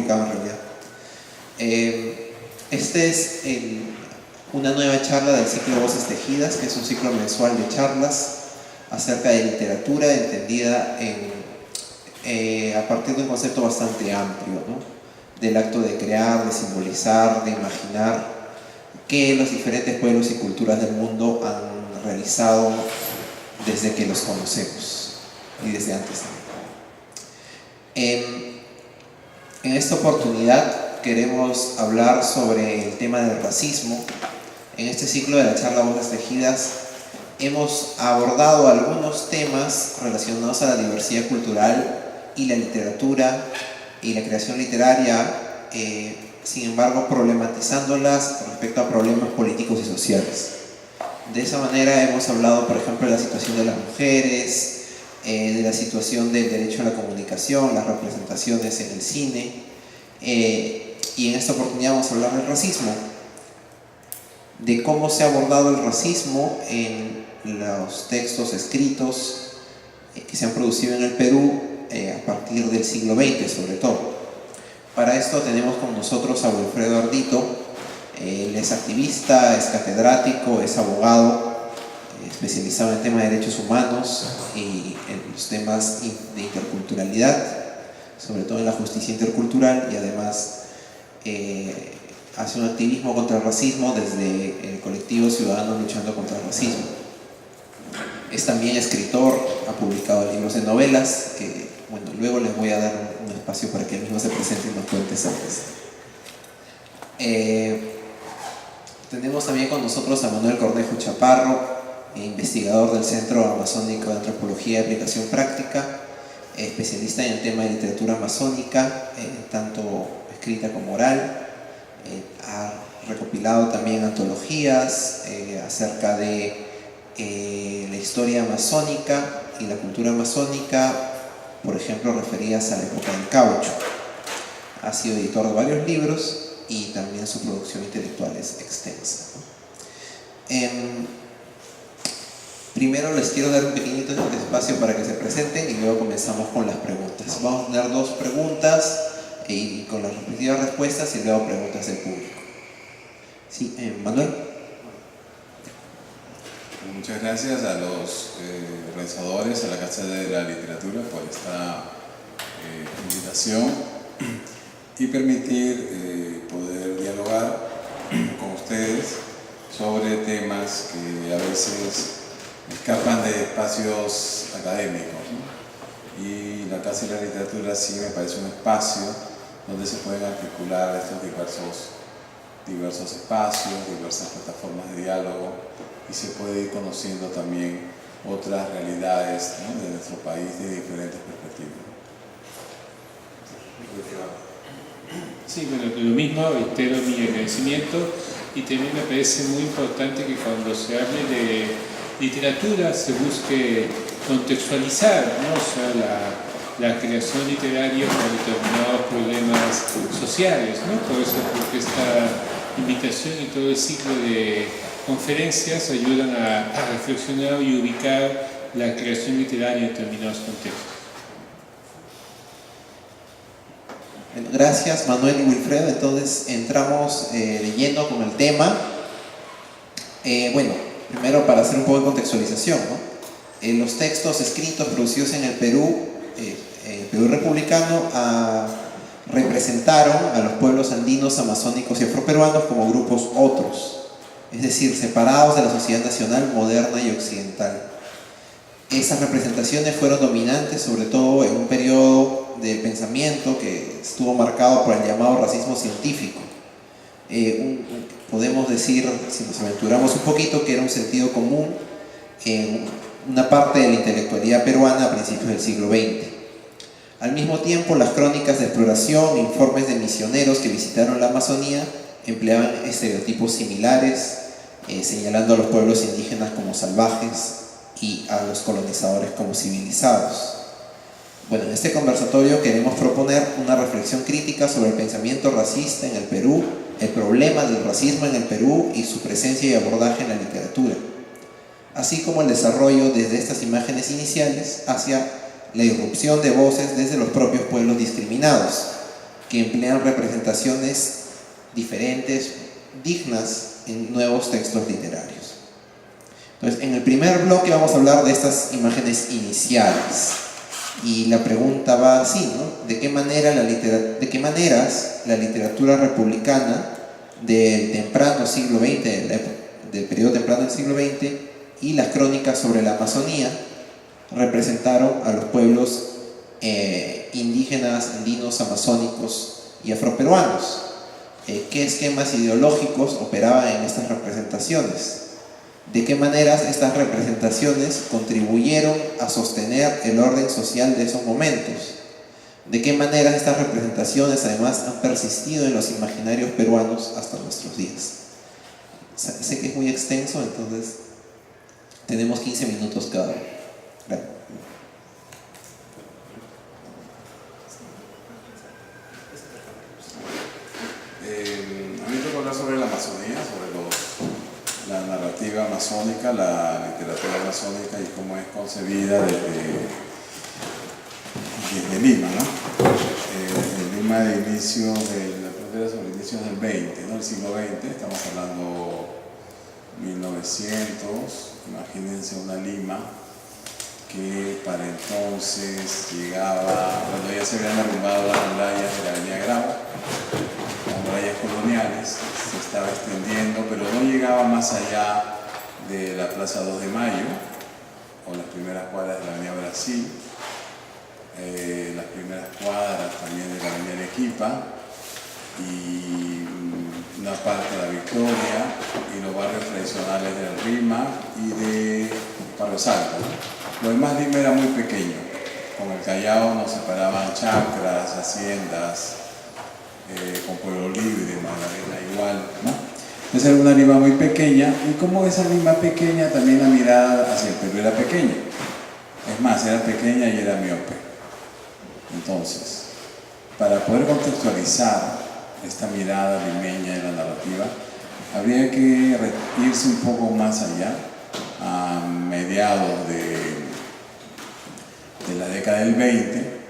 publicado en realidad. Este es una nueva charla del ciclo Voces Tejidas, que es un ciclo mensual de charlas acerca de literatura entendida a partir de un concepto bastante amplio, ¿no? Del acto de crear, de simbolizar, de imaginar que los diferentes pueblos y culturas del mundo han realizado desde que los conocemos y desde antes también. En esta oportunidad queremos hablar sobre el tema del racismo. En este ciclo de la charla Voces Tejidas hemos abordado algunos temas relacionados a la diversidad cultural y la literatura y la creación literaria, sin embargo problematizándolas respecto a problemas políticos y sociales. De esa manera hemos hablado, por ejemplo, de la situación de las mujeres, de la situación del derecho a la comunicación, las representaciones en el cine, y en esta oportunidad vamos a hablar del racismo, de cómo se ha abordado el racismo en los textos escritos que se han producido en el Perú a partir del siglo XX sobre todo. Para esto tenemos con nosotros a Wilfredo Ardito. Él es activista, es catedrático, es abogado, especializado en temas de derechos humanos y en los temas de interculturalidad, sobre todo en la justicia intercultural, y además hace un activismo contra el racismo desde el colectivo Ciudadanos Luchando contra el Racismo. Es también escritor, ha publicado libros de novelas, que bueno, luego les voy a dar un espacio para que él mismo se presente y nos cuente antes. Tenemos también con nosotros a Manuel Cornejo Chaparro, investigador del Centro Amazónico de Antropología y Aplicación Práctica, especialista en el tema de literatura amazónica, tanto escrita como oral. Ha recopilado también antologías acerca de la historia amazónica y la cultura amazónica, por ejemplo, referidas a la época del caucho. Ha sido editor de varios libros y también su producción intelectual es extensa. Primero les quiero dar un pequeñito espacio para que se presenten y luego comenzamos con las preguntas. Vamos a tener dos preguntas y con las respectivas respuestas y luego preguntas del público. Sí, Manuel. Muchas gracias a los organizadores, a la Cátedra de la Literatura por esta invitación y permitir poder dialogar con ustedes sobre temas que a veces escapan de espacios académicos, ¿no? Y la Cátedra de la Literatura sí me parece un espacio donde se pueden articular estos diversos espacios, diversas plataformas de diálogo, y se puede ir conociendo también otras realidades, ¿no?, de nuestro país de diferentes perspectivas. Sí, bueno, lo mismo, reitero mi agradecimiento, y también me parece muy importante que cuando se hable de literatura se busque contextualizar, ¿no?, o sea, la creación literaria para determinados problemas sociales, ¿no? Por eso creo que esta invitación y todo el ciclo de conferencias ayudan a reflexionar y ubicar la creación literaria en determinados contextos. Gracias Manuel y Wilfredo. Entonces entramos de lleno con el tema. Bueno, primero para hacer un poco de contextualización, ¿no? Los textos escritos producidos en el Perú republicano representaron a los pueblos andinos, amazónicos y afroperuanos como grupos otros, es decir, separados de la sociedad nacional moderna y occidental. Esas representaciones fueron dominantes sobre todo en un periodo del pensamiento que estuvo marcado por el llamado racismo científico. Podemos decir, si nos aventuramos un poquito, que era un sentido común en una parte de la intelectualidad peruana a principios del siglo XX. Al mismo tiempo, las crónicas de exploración, informes de misioneros que visitaron la Amazonía empleaban estereotipos similares, señalando a los pueblos indígenas como salvajes y a los colonizadores como civilizados. Bueno, en este conversatorio queremos proponer una reflexión crítica sobre el pensamiento racista en el Perú, el problema del racismo en el Perú y su presencia y abordaje en la literatura, así como el desarrollo desde estas imágenes iniciales hacia la irrupción de voces desde los propios pueblos discriminados, que emplean representaciones diferentes, dignas en nuevos textos literarios. Entonces, en el primer bloque vamos a hablar de estas imágenes iniciales. Y la pregunta va así, ¿no? ¿De qué maneras la literatura republicana del temprano siglo XX, del periodo temprano del siglo XX, y las crónicas sobre la Amazonía representaron a los pueblos indígenas, andinos, amazónicos y afroperuanos? ¿Qué esquemas ideológicos operaban en estas representaciones? ¿De qué maneras estas representaciones contribuyeron a sostener el orden social de esos momentos? ¿De qué manera estas representaciones además han persistido en los imaginarios peruanos hasta nuestros días? Sé que es muy extenso, entonces tenemos 15 minutos cada uno. Gracias. A mí me tocó hablar sobre la Amazonía, sobre la narrativa amazónica, la literatura amazónica y cómo es concebida desde Lima, ¿no? En Lima de inicios de la frontera sobre inicios del 20, ¿no? El siglo XX, estamos hablando 1900, imagínense una Lima que para entonces llegaba, cuando ya se habían derrumbado las murallas de la Avenida Grau, las murallas coloniales, se estaba extendiendo, pero no llegaba más allá de la Plaza 2 de Mayo, o las primeras cuadras de la Avenida Brasil, las primeras cuadras también de la Avenida Arequipa, y una parte de la Victoria, y los barrios tradicionales del Rima y de Barrio Salto, ¿no? Lo demás Lima era muy pequeño. Con el Callao nos separaban chacras, haciendas, con Pueblo Libre, Magdalena igual, ¿no? Entonces era una Lima muy pequeña, y como esa Lima pequeña, también la mirada hacia el Perú era pequeña. Es más, era pequeña y era miope. Entonces, para poder contextualizar esta mirada limeña en la narrativa, habría que irse un poco más allá, a mediados de la década del 20,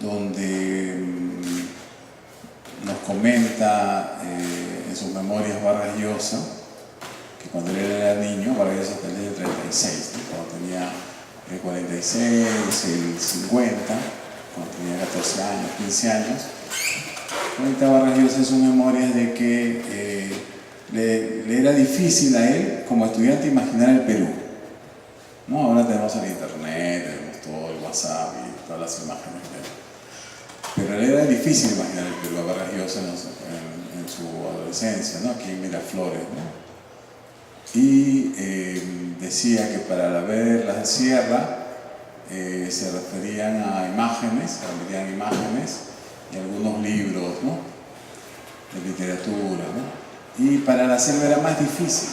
donde nos comenta en sus memorias Vargas Llosa, que cuando él era niño, Vargas Llosa tenía el 36, ¿no? Cuando tenía el 46, el 50, cuando tenía 14 años, 15 años, comenta Vargas Llosa en sus memorias de que le era difícil a él, como estudiante, imaginar el Perú, ¿no? Ahora tenemos el internet, tenemos todo el WhatsApp y todas las imágenes, pero le era difícil imaginar el Perú a Vargas Llosa en su adolescencia, ¿no? Aquí en Miraflores, ¿no? Y decía que para ver la sierra se referían a imágenes, remitían imágenes y algunos libros, ¿no? De literatura, ¿no? Y para la selva era más difícil,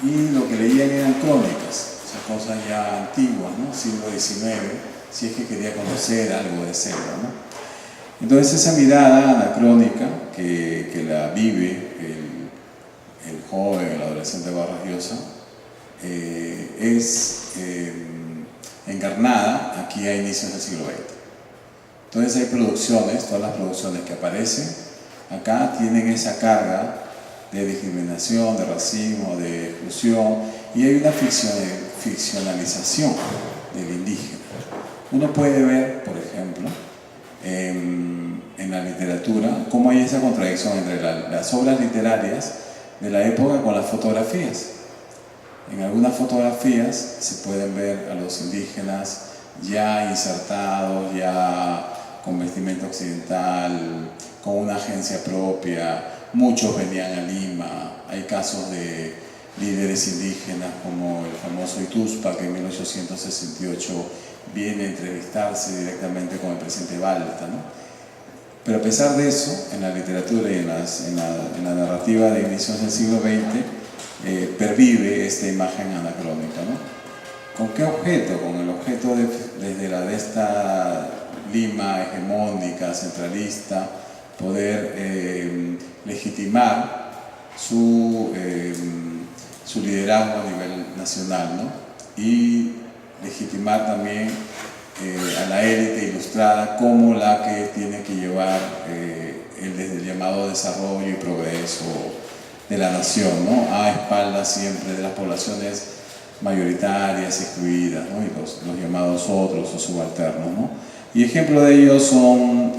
y lo que leían eran crónicas, o sea, cosas ya antiguas, ¿no? Siglo XIX, si es que quería conocer algo de selva, ¿no? Entonces esa mirada anacrónica que la vive el joven, el adolescente Vargas Llosa, es encarnada aquí a inicios del siglo XX. Entonces hay producciones, todas las producciones que aparecen acá tienen esa carga de discriminación, de racismo, de exclusión, y hay una ficcionalización del indígena. Uno puede ver, por ejemplo, en la literatura, cómo hay esa contradicción entre las obras literarias de la época con las fotografías. En algunas fotografías se pueden ver a los indígenas ya insertados, ya con vestimenta occidental, con una agencia propia. Muchos venían a Lima. Hay casos de líderes indígenas como el famoso Ituspa, que en 1868 viene a entrevistarse directamente con el presidente Balta, ¿no? Pero a pesar de eso, en la literatura y en la narrativa de inicios del siglo XX, pervive esta imagen anacrónica, ¿no? ¿Con qué objeto? Con el objeto de esta Lima hegemónica, centralista, poder legitimar su liderazgo a nivel nacional, ¿no? Y legitimar también a la élite ilustrada como la que tiene que llevar el llamado desarrollo y progreso de la nación, ¿no? A espaldas siempre de las poblaciones mayoritarias, excluidas, ¿no? Y los llamados otros o subalternos, ¿no? Y ejemplo de ellos son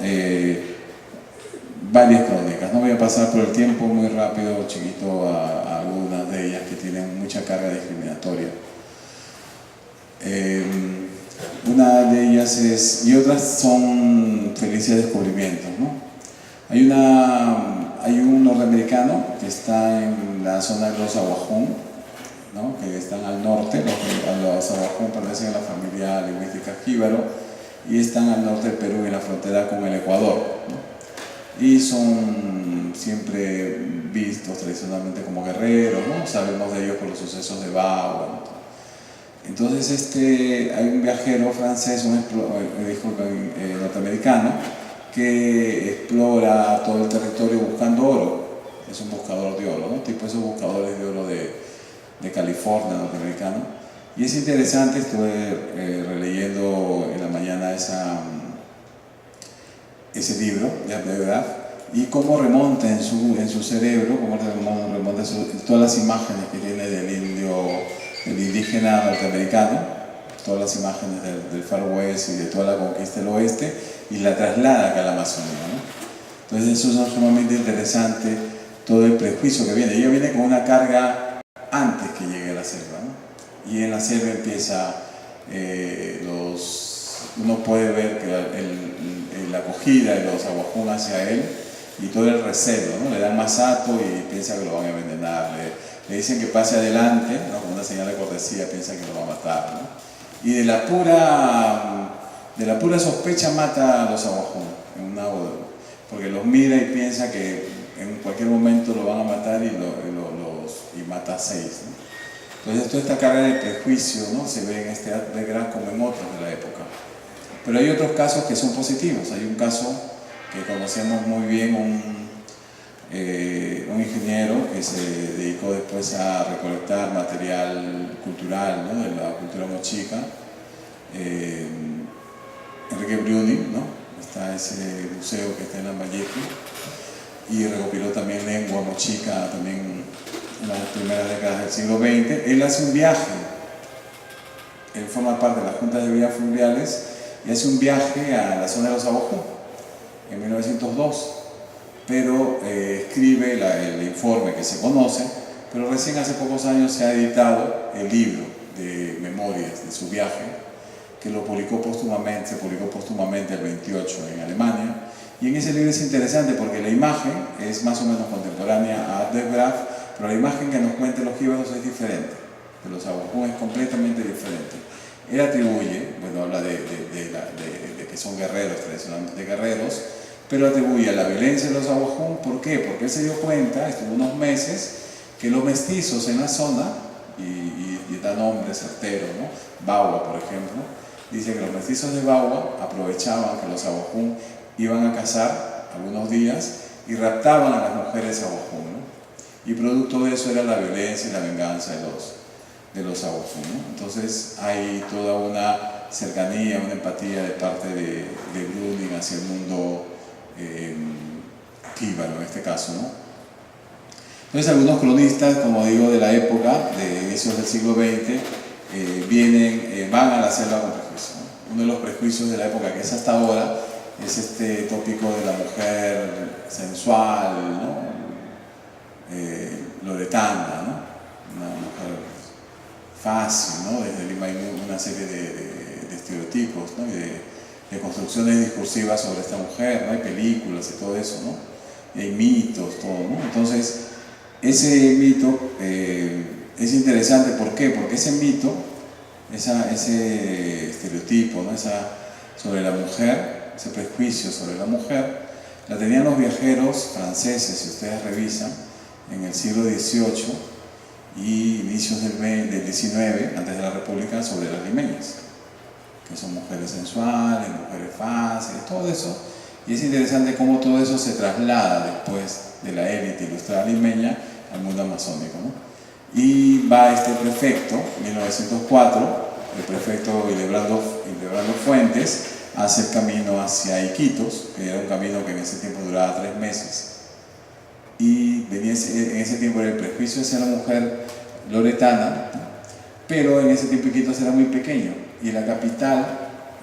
varias crónicas. No voy a pasar por el tiempo muy rápido, chiquito, a algunas de ellas que tienen mucha carga discriminatoria. Una de ellas es, y otras son felices descubrimientos, ¿no? Hay un norteamericano que está en la zona de los Aguajún, ¿no? Que están al norte. Los Aguajún pertenecen a la familia lingüística jíbaro y están al norte del Perú, en la frontera con el Ecuador, ¿no? Y son siempre vistos tradicionalmente como guerreros, ¿no? Sabemos de ellos por los sucesos de Bagua, ¿no? Entonces hay un viajero francés, norteamericano, que explora todo el territorio buscando oro. Es un buscador de oro, ¿no? Tipo esos buscadores de oro de California, norteamericano. Y es interesante, estuve releyendo en la mañana ese libro de Abdelgraf, y cómo remonta en su cerebro, cómo remonta todas las imágenes que tiene del indígena norteamericano, todas las imágenes del Far West y de toda la conquista del oeste, y la traslada acá a la Amazonía, ¿no? Entonces eso es sumamente interesante, todo el prejuicio que viene. Ella viene con una carga antes que llegue a la selva, ¿no? Y en la selva empieza, uno puede ver que la acogida de los aguajún hacia él y todo el recelo, ¿no? Le dan masato y piensa que lo van a envenenar, le dicen que pase adelante, ¿no? Con una señal de cortesía, piensa que lo va a matar, ¿no? Y de la pura sospecha mata a los aguajún, porque los mira y piensa que en cualquier momento lo van a matar y mata a 6, ¿no? Entonces toda esta carga de prejuicio, ¿no? Se ve en este Abdelgraf como en otros de la época. Pero hay otros casos que son positivos. Hay un caso que conocemos muy bien, un ingeniero que se dedicó después a recolectar material cultural, ¿no? De la cultura mochica, Enrique Bruni, ¿no? Está ese museo que está en Lambayeque, y recopiló también lengua mochica también en las primeras décadas del siglo XX. Él hace un viaje, él forma parte de las juntas de vías fluviales y hace un viaje a la zona de los Aguajún en 1902, pero escribe el informe que se conoce, pero recién hace pocos años se ha editado el libro de memorias de su viaje, que se publicó póstumamente el 28 en Alemania. Y en ese libro es interesante porque la imagen es más o menos contemporánea a Abdelgraf, pero la imagen que nos cuentan los jíbaros es diferente, de los aguajún es completamente diferente. Él atribuye, bueno, habla de que son guerreros, tradicionalmente guerreros, pero atribuye a la violencia de los aguajún. ¿Por qué? Porque él se dio cuenta, estuvo unos meses, que los mestizos en la zona, y da nombres certeros, ¿no? Bagua, por ejemplo, dice que los mestizos de Bagua aprovechaban que los aguajún iban a cazar algunos días y raptaban a las mujeres aguajún, ¿no? Y producto de eso era la violencia y la venganza de los aguajún, ¿no? Entonces hay toda una cercanía, una empatía de parte de Bruni hacia el mundo jíbaro en este caso, ¿no? Entonces algunos cronistas, como digo, de la época, de inicios del siglo XX, van a la selva con prejuicios, ¿no? Uno de los prejuicios de la época, que es hasta ahora, es este tópico de la mujer sensual, ¿no? Loretana, ¿no? Una mujer fácil, ¿no? Desde Lima hay una serie de estereotipos, ¿no? Y de construcciones discursivas sobre esta mujer, ¿no? Hay películas y todo eso, ¿no? Y hay mitos, todo, ¿no? Entonces, ese mito es interesante. ¿Por qué? Porque ese mito, ese estereotipo, ¿no? Sobre la mujer, ese prejuicio sobre la mujer, la tenían los viajeros franceses, si ustedes revisan, en el siglo XVIII y inicios del XIX, antes de la República, sobre las limeñas, que son mujeres sensuales, mujeres fáciles, todo eso. Y es interesante cómo todo eso se traslada después de la élite ilustrada limeña al mundo amazónico, ¿no? Y va este prefecto, en 1904, el prefecto Hildebrando Fuentes hace el camino hacia Iquitos, que era un camino que en ese tiempo duraba 3 meses. Y venía en ese tiempo era el prejuicio hacia la mujer loretana, ¿no? Pero en ese tiempo Iquitos era muy pequeño y la capital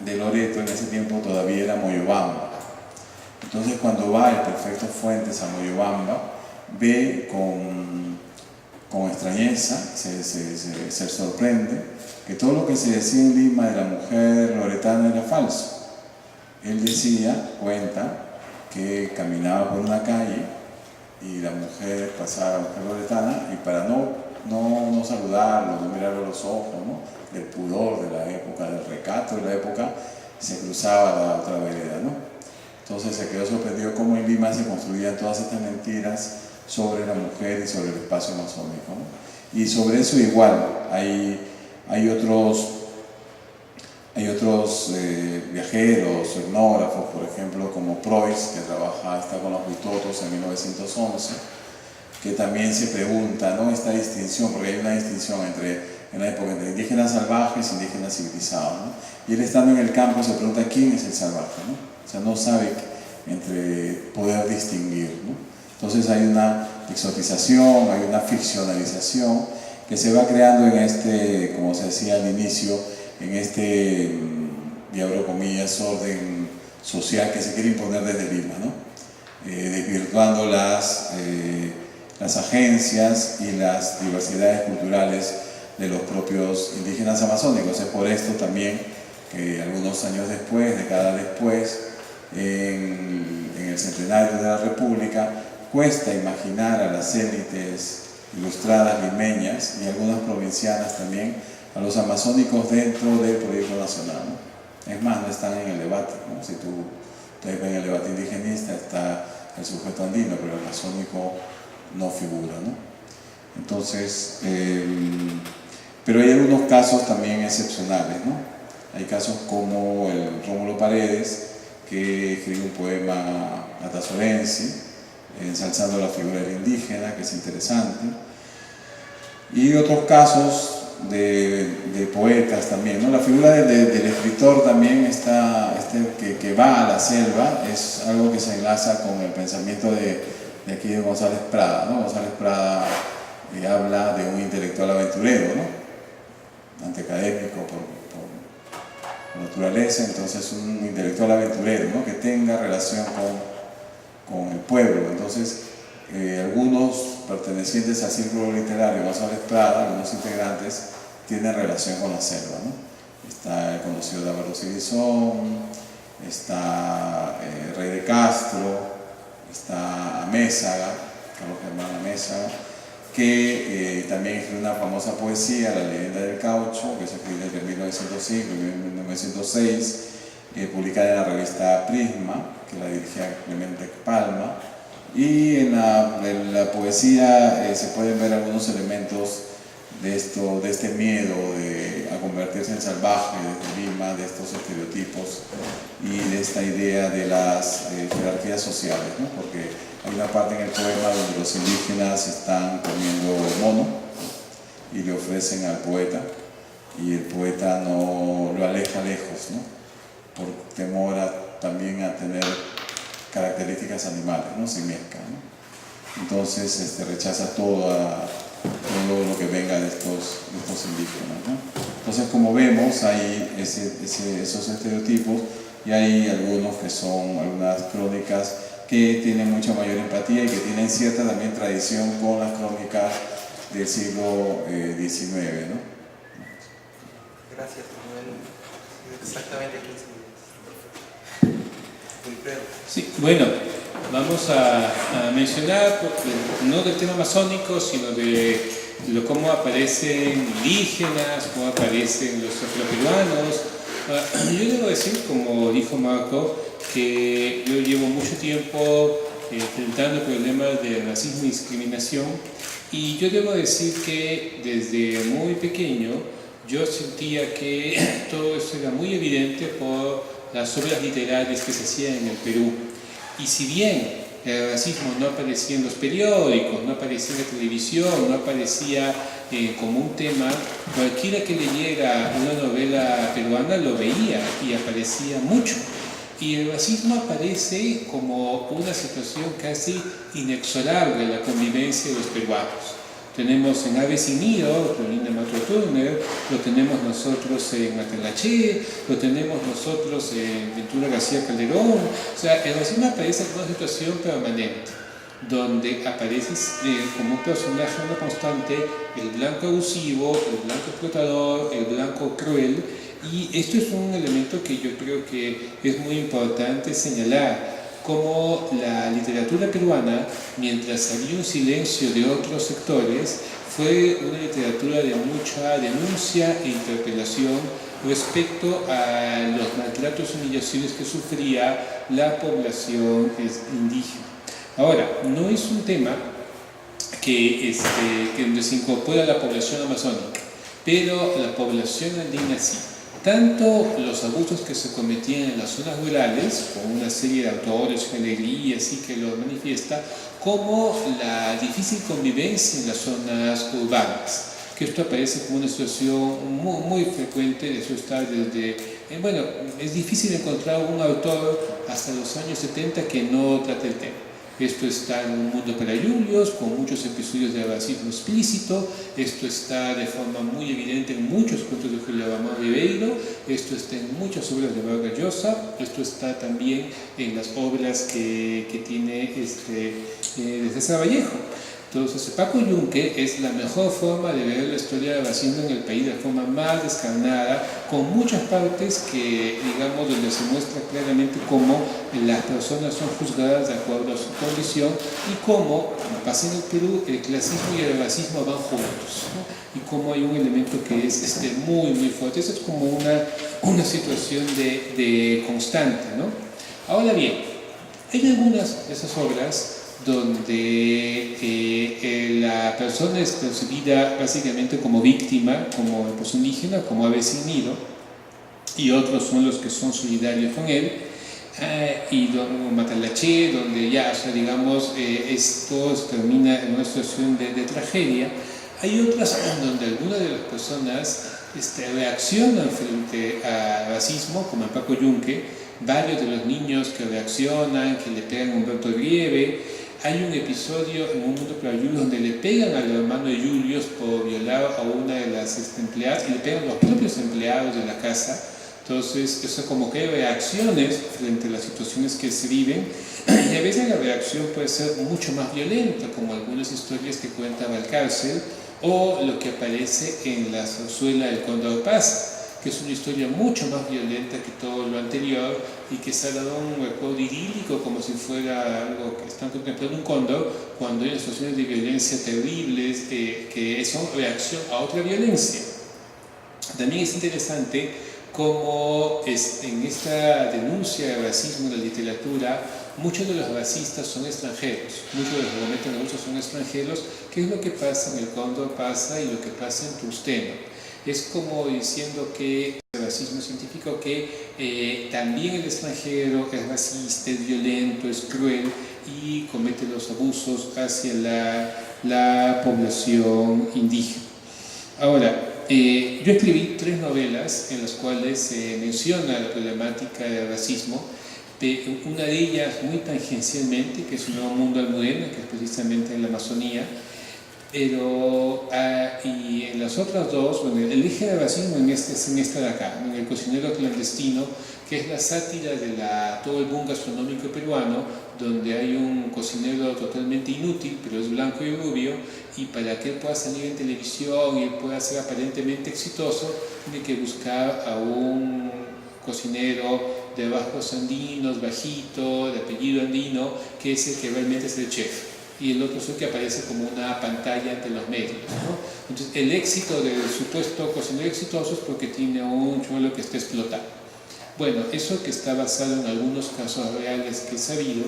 de Loreto en ese tiempo todavía era Moyobamba. Entonces cuando va el prefecto Fuentes a Moyobamba, ve con extrañeza, se sorprende que todo lo que se decía en Lima de la mujer loretana era falso. Él cuenta que caminaba por una calle y la mujer pasaba, la mujer loretana, y para no saludarlo, no mirarlo a los ojos, ¿no?, del pudor de la época, del recato de la época, se cruzaba a la otra vereda, ¿no? Entonces se quedó sorprendido cómo en Lima se construían todas estas mentiras sobre la mujer y sobre el espacio masónico, ¿no? Y sobre eso igual, hay otros viajeros, etnógrafos, por ejemplo, como Preuss, que está con los Huitotos en 1911, que también se pregunta, ¿no?, esta distinción, porque hay una distinción en la época entre indígenas salvajes e indígenas civilizados, ¿no? Y él, estando en el campo, se pregunta quién es el salvaje, ¿no? O sea, no sabe poder distinguir, ¿no? Entonces hay una exotización, hay una ficcionalización que se va creando en como se decía al inicio, en y abro comillas, orden social que se quiere imponer desde Lima, ¿no? Desvirtuando las agencias y las diversidades culturales de los propios indígenas amazónicos. Es por esto también que algunos años después, décadas después, en el centenario de la República, cuesta imaginar a las élites ilustradas limeñas y algunas provincianas también, a los amazónicos dentro del proyecto nacional, ¿no? Es más, no están en el debate, ¿no? Si ustedes ven el debate indigenista, está el sujeto andino, pero el amazónico no figura, ¿no? Entonces, pero hay algunos casos también excepcionales, ¿no? Hay casos como el Rómulo Paredes, que escribe un poema atazorense, ensalzando la figura del indígena, que es interesante, y otros casos de poetas también, ¿no? La figura del escritor también que va a la selva, es algo que se enlaza con el pensamiento de aquí de González Prada, ¿no? González Prada habla de un intelectual aventurero, ¿no?, antiacadémico por naturaleza, entonces un intelectual aventurero, ¿no?, que tenga relación con el pueblo. Entonces algunos pertenecientes al círculo literario González Prada, algunos integrantes, tienen relación con la selva, ¿no? Está el conocido Dávaro Sibizón, está Rey de Castro, está Amézaga, Carlos Germán Amézaga, que también escribe una famosa poesía, La leyenda del caucho, que se escribe entre 1905 y 1906, publicada en la revista Prisma, que la dirigía Clemente Palma. Y en la poesía se pueden ver algunos elementos de este miedo a convertirse en salvaje desde Lima, de estos estereotipos y de esta idea de las jerarquías sociales, ¿no? Porque hay una parte en el poema donde los indígenas están comiendo mono y le ofrecen al poeta, y el poeta no lo aleja lejos, ¿no?, por temor también a tener características animales, ¿no?, simiesca, ¿no? Entonces rechaza todo lo que venga de estos indígenas, ¿no? Entonces, como vemos, hay esos estereotipos, y hay algunas crónicas que tienen mucha mayor empatía y que tienen cierta también tradición con las crónicas del siglo XIX, ¿no? Gracias, Manuel. Exactamente 15 minutos. Wilfredo. Sí, bueno, vamos a mencionar, no del tema masónico, sino de cómo aparecen indígenas, cómo aparecen los afroperuanos. Yo debo decir, como dijo Marco, que yo llevo mucho tiempo enfrentando problemas de racismo y discriminación, y yo debo decir que desde muy pequeño yo sentía que todo eso era muy evidente por las obras literarias que se hacían en el Perú. Y si bien el racismo no aparecía en los periódicos, no aparecía en la televisión, no aparecía como un tema, cualquiera que leyera una novela peruana lo veía y aparecía mucho. Y el racismo aparece como una situación casi inexorable en la convivencia de los peruanos. Tenemos en Ave sin Nido, Clorinda Matro Turner, lo tenemos nosotros en Matalaché, lo tenemos nosotros en Ventura García Calderón. O sea, el racismo aparece como una situación permanente, donde aparece como un personaje, una constante, el blanco abusivo, el blanco explotador, el blanco cruel. Y esto es un elemento que yo creo que es muy importante señalar, como la literatura peruana, mientras había un silencio de otros sectores, fue una literatura de mucha denuncia e interpelación respecto a los maltratos y humillaciones que sufría la población indígena. Ahora, no es un tema que donde se incorpora la población amazónica, pero la población andina sí. Tanto los abusos que se cometían en las zonas rurales, con una serie de autores, galerías así que lo manifiesta, como la difícil convivencia en las zonas urbanas, que esto aparece como una situación muy frecuente, eso está desde, bueno, es difícil encontrar un autor hasta los años 70 que no trate el tema. Esto está en Un mundo para Yulios, con muchos episodios de racismo explícito. Esto está de forma muy evidente en muchos cuentos de Julio Ramón Ribeiro. Esto está en muchas obras de Vargas Llosa. Esto está también en las obras que tiene de César Vallejo. Entonces, Paco Yunque es la mejor forma de ver la historia del racismo en el país, de la forma más descarnada, con muchas partes que, digamos, donde se muestra claramente cómo las personas son juzgadas de acuerdo a su condición y cómo, como pasa en el Perú, el clasismo y el racismo van juntos, ¿no? Y cómo hay un elemento que es muy fuerte. Eso es como una situación de constante, ¿no? Ahora bien, hay algunas de esas obras donde la persona es percibida básicamente como víctima, como indígena, como ave sin nido, y otros son los que son solidarios con él, y Matalaché, donde ya, o sea, digamos, esto termina en una situación de tragedia. Hay otras donde algunas de las personas reaccionan frente al racismo, como en Paco Yunque, varios de los niños que reaccionan, que le pegan a Humberto Grieve. Hay un episodio en Un mundo para Julius donde le pegan al hermano de Julius por violar a una de las empleadas y le pegan a los propios empleados de la casa. Entonces, eso como que hay reacciones frente a las situaciones que se viven y a veces la reacción puede ser mucho más violenta, como algunas historias que cuenta Valcárcel o lo que aparece en la zarzuela del Cóndor Paz, que es una historia mucho más violenta que todo lo anterior y que se ha dado un recuerdo idílico como si fuera algo que están contemplando un cóndor, cuando hay situaciones de violencia terribles que son reacción a otra violencia. También es interesante cómo en esta denuncia de racismo en la literatura, muchos de los racistas son extranjeros, muchos de los que cometen abusos son extranjeros. ¿Qué es lo que pasa en el Cóndor Pasa y lo que pasa en Tusteno? Es como diciendo que el racismo científico que también el extranjero es racista, es violento, es cruel y comete los abusos hacia la población indígena. Ahora, yo escribí 3 novelas en las cuales se menciona la problemática del racismo. Una de ellas muy tangencialmente, que es Un nuevo mundo almudena, que es precisamente en la Amazonía. Pero, y en las otras dos, bueno, el eje de racismo es en esta de acá, en El cocinero clandestino, que es la sátira de todo el boom gastronómico peruano, donde hay un cocinero totalmente inútil, pero es blanco y rubio, y para que él pueda salir en televisión y él pueda ser aparentemente exitoso, tiene que buscar a un cocinero de rasgos andinos, bajito, de apellido andino, que es el que realmente es el chef. Y el otro es el que aparece como una pantalla ante los medios, ¿no? Entonces, el éxito del supuesto cocinero exitoso es porque tiene un chuelo que está explotado. Bueno, eso que está basado en algunos casos reales que he sabido,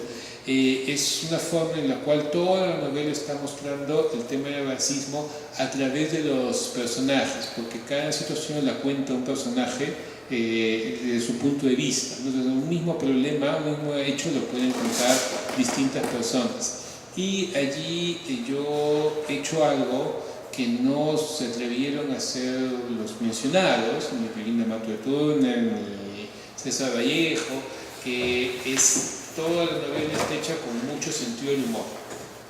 es una forma en la cual toda la novela está mostrando el tema del racismo a través de los personajes, porque cada situación la cuenta un personaje desde su punto de vista. Entonces, un mismo problema, un mismo hecho lo pueden contar distintas personas. Y allí yo he hecho algo que no se atrevieron a hacer los mencionados, ni Clelinda Mato de Turner, ni César Vallejo, que es toda la novela está hecha con mucho sentido del humor.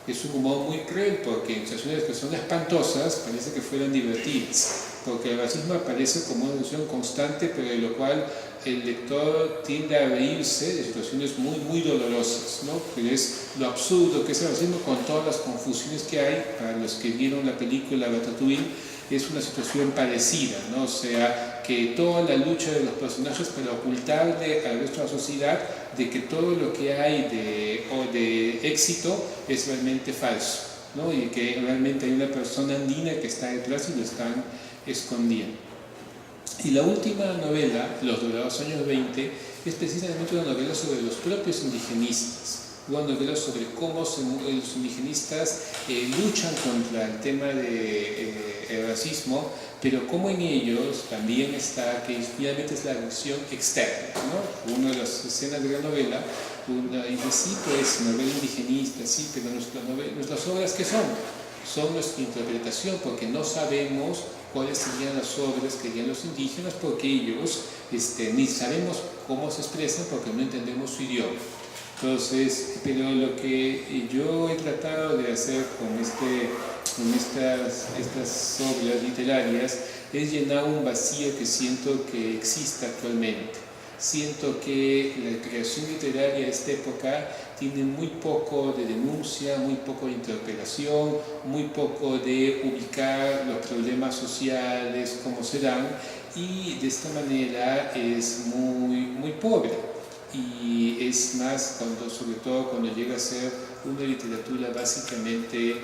Es un humor muy cruel porque en situaciones que son espantosas parece que fueran divertidas, porque el racismo aparece como una ilusión constante, pero de lo cual el lector tiende a reírse de situaciones muy, muy dolorosas, ¿no? Que es lo absurdo que es el racismo con todas las confusiones que hay. Para los que vieron la película Ratatouille, es una situación parecida, ¿no? O sea, que toda la lucha de los personajes para ocultarle al resto de la sociedad de que todo lo que hay de éxito es realmente falso, ¿no? Y que realmente hay una persona andina que está detrás y lo están escondiendo. Y la última novela, Los Dorados Años 20, es precisamente una novela sobre los propios indigenistas, una novela sobre cómo los indigenistas luchan contra el tema del racismo, pero cómo en ellos también está, que finalmente es la agresión externa, ¿no? Una de las escenas de la novela, dice, sí, pues, novela indigenista, sí, pero nuestras obras, ¿qué son? Son nuestra interpretación, porque no sabemos cuáles serían las obras que harían los indígenas, porque ellos ni sabemos cómo se expresan, porque no entendemos su idioma. Entonces, pero lo que yo he tratado de hacer con estas obras literarias es llenar un vacío que siento que existe actualmente. Siento que la creación literaria de esta época tiene muy poco de denuncia, muy poco de interpelación, muy poco de ubicar los problemas sociales, cómo se dan, y de esta manera es muy, muy pobre. Y es más, sobre todo cuando llega a ser una literatura básicamente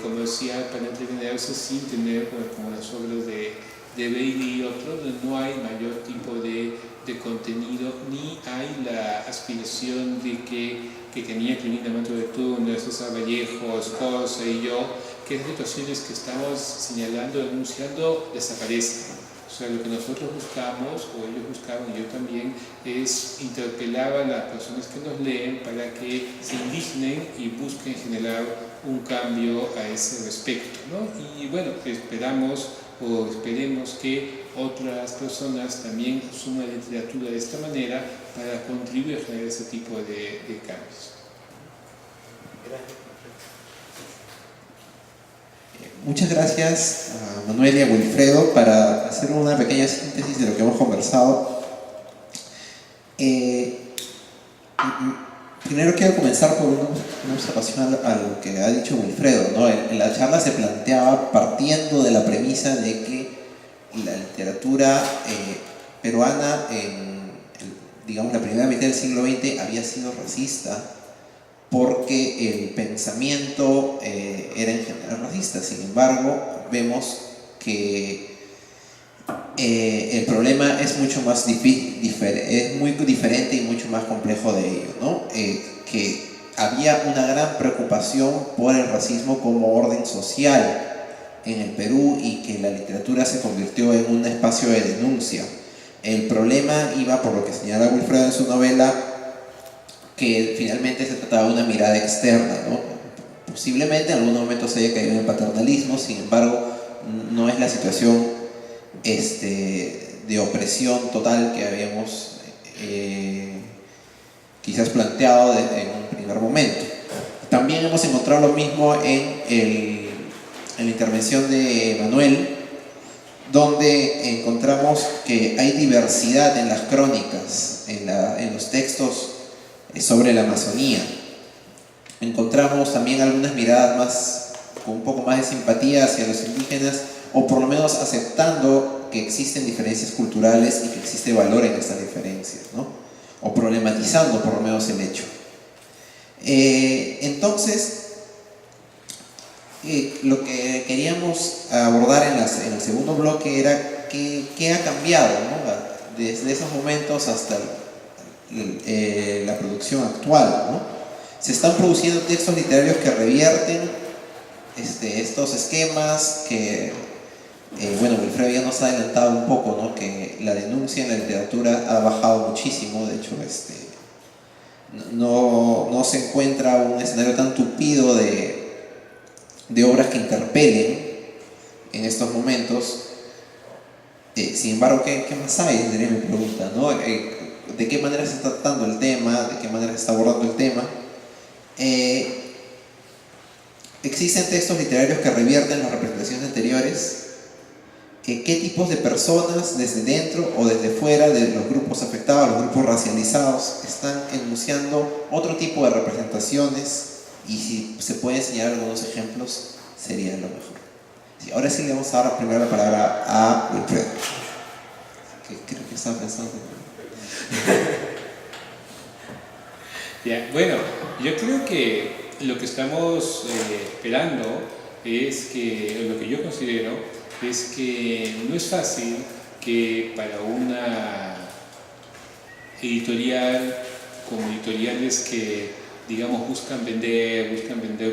comercial para entretenerse sin tener, como las obras de Bailey y otros, no hay mayor tipo de contenido, ni hay la aspiración de que tenía Clelinda Mato de Turner, César Vallejo, Escorza y yo, que las situaciones que estamos señalando, denunciando, desaparezcan. O sea, lo que nosotros buscamos, o ellos buscaban y yo también, es interpelar a las personas que nos leen para que se indignen y busquen generar un cambio a ese respecto, ¿no? Y bueno, esperemos que otras personas también consuman literatura de esta manera para contribuir a generar ese tipo de cambios. Muchas gracias a Manuel y a Wilfredo para hacer una pequeña síntesis de lo que hemos conversado. Primero quiero comenzar por una observación a lo que ha dicho Wilfredo, ¿no? En la charla se planteaba partiendo de la premisa de que la literatura peruana digamos, la primera mitad del siglo XX había sido racista porque el pensamiento era en general racista. Sin embargo, vemos que el problema es mucho más es muy diferente y mucho más complejo de ello, ¿no? Que había una gran preocupación por el racismo como orden social en el Perú y que la literatura se convirtió en un espacio de denuncia. El problema iba, por lo que señala Wilfredo en su novela, que finalmente se trataba de una mirada externa, ¿no? Posiblemente en algún momento se haya caído en el paternalismo, sin embargo, no es la situación de opresión total que habíamos quizás planteado en un primer momento. También hemos encontrado lo mismo en la intervención de Manuel, donde encontramos que hay diversidad en las crónicas, en los textos sobre la Amazonía. Encontramos también algunas miradas con un poco más de simpatía hacia los indígenas, o por lo menos aceptando que existen diferencias culturales y que existe valor en estas diferencias, ¿no? O problematizando por lo menos el hecho. Entonces, lo que queríamos abordar en el segundo bloque era qué ha cambiado, ¿no? Desde esos momentos hasta la producción actual, ¿no? Se están produciendo textos literarios que revierten estos esquemas que, bueno, Wilfredo ya nos ha adelantado un poco, ¿no? Que la denuncia en la literatura ha bajado muchísimo. De hecho, no se encuentra un escenario tan tupido de obras que interpelen en estos momentos. Sin embargo, ¿qué más hay? Sería mi pregunta, ¿no? ¿De qué manera se está tratando el tema? ¿De qué manera se está abordando el tema? ¿Existen textos literarios que revierten las representaciones anteriores? ¿Qué tipos de personas desde dentro o desde fuera de los grupos afectados, los grupos racializados, están enunciando otro tipo de representaciones? Y si se pueden señalar algunos ejemplos, sería lo mejor. Sí, ahora sí le vamos a dar primero la palabra a Wilfredo, que creo que estaba pensando. Ya, bueno, yo creo que lo que estamos esperando es que, lo que yo considero, es que no es fácil que para una editorial, como editoriales que, digamos, buscan vender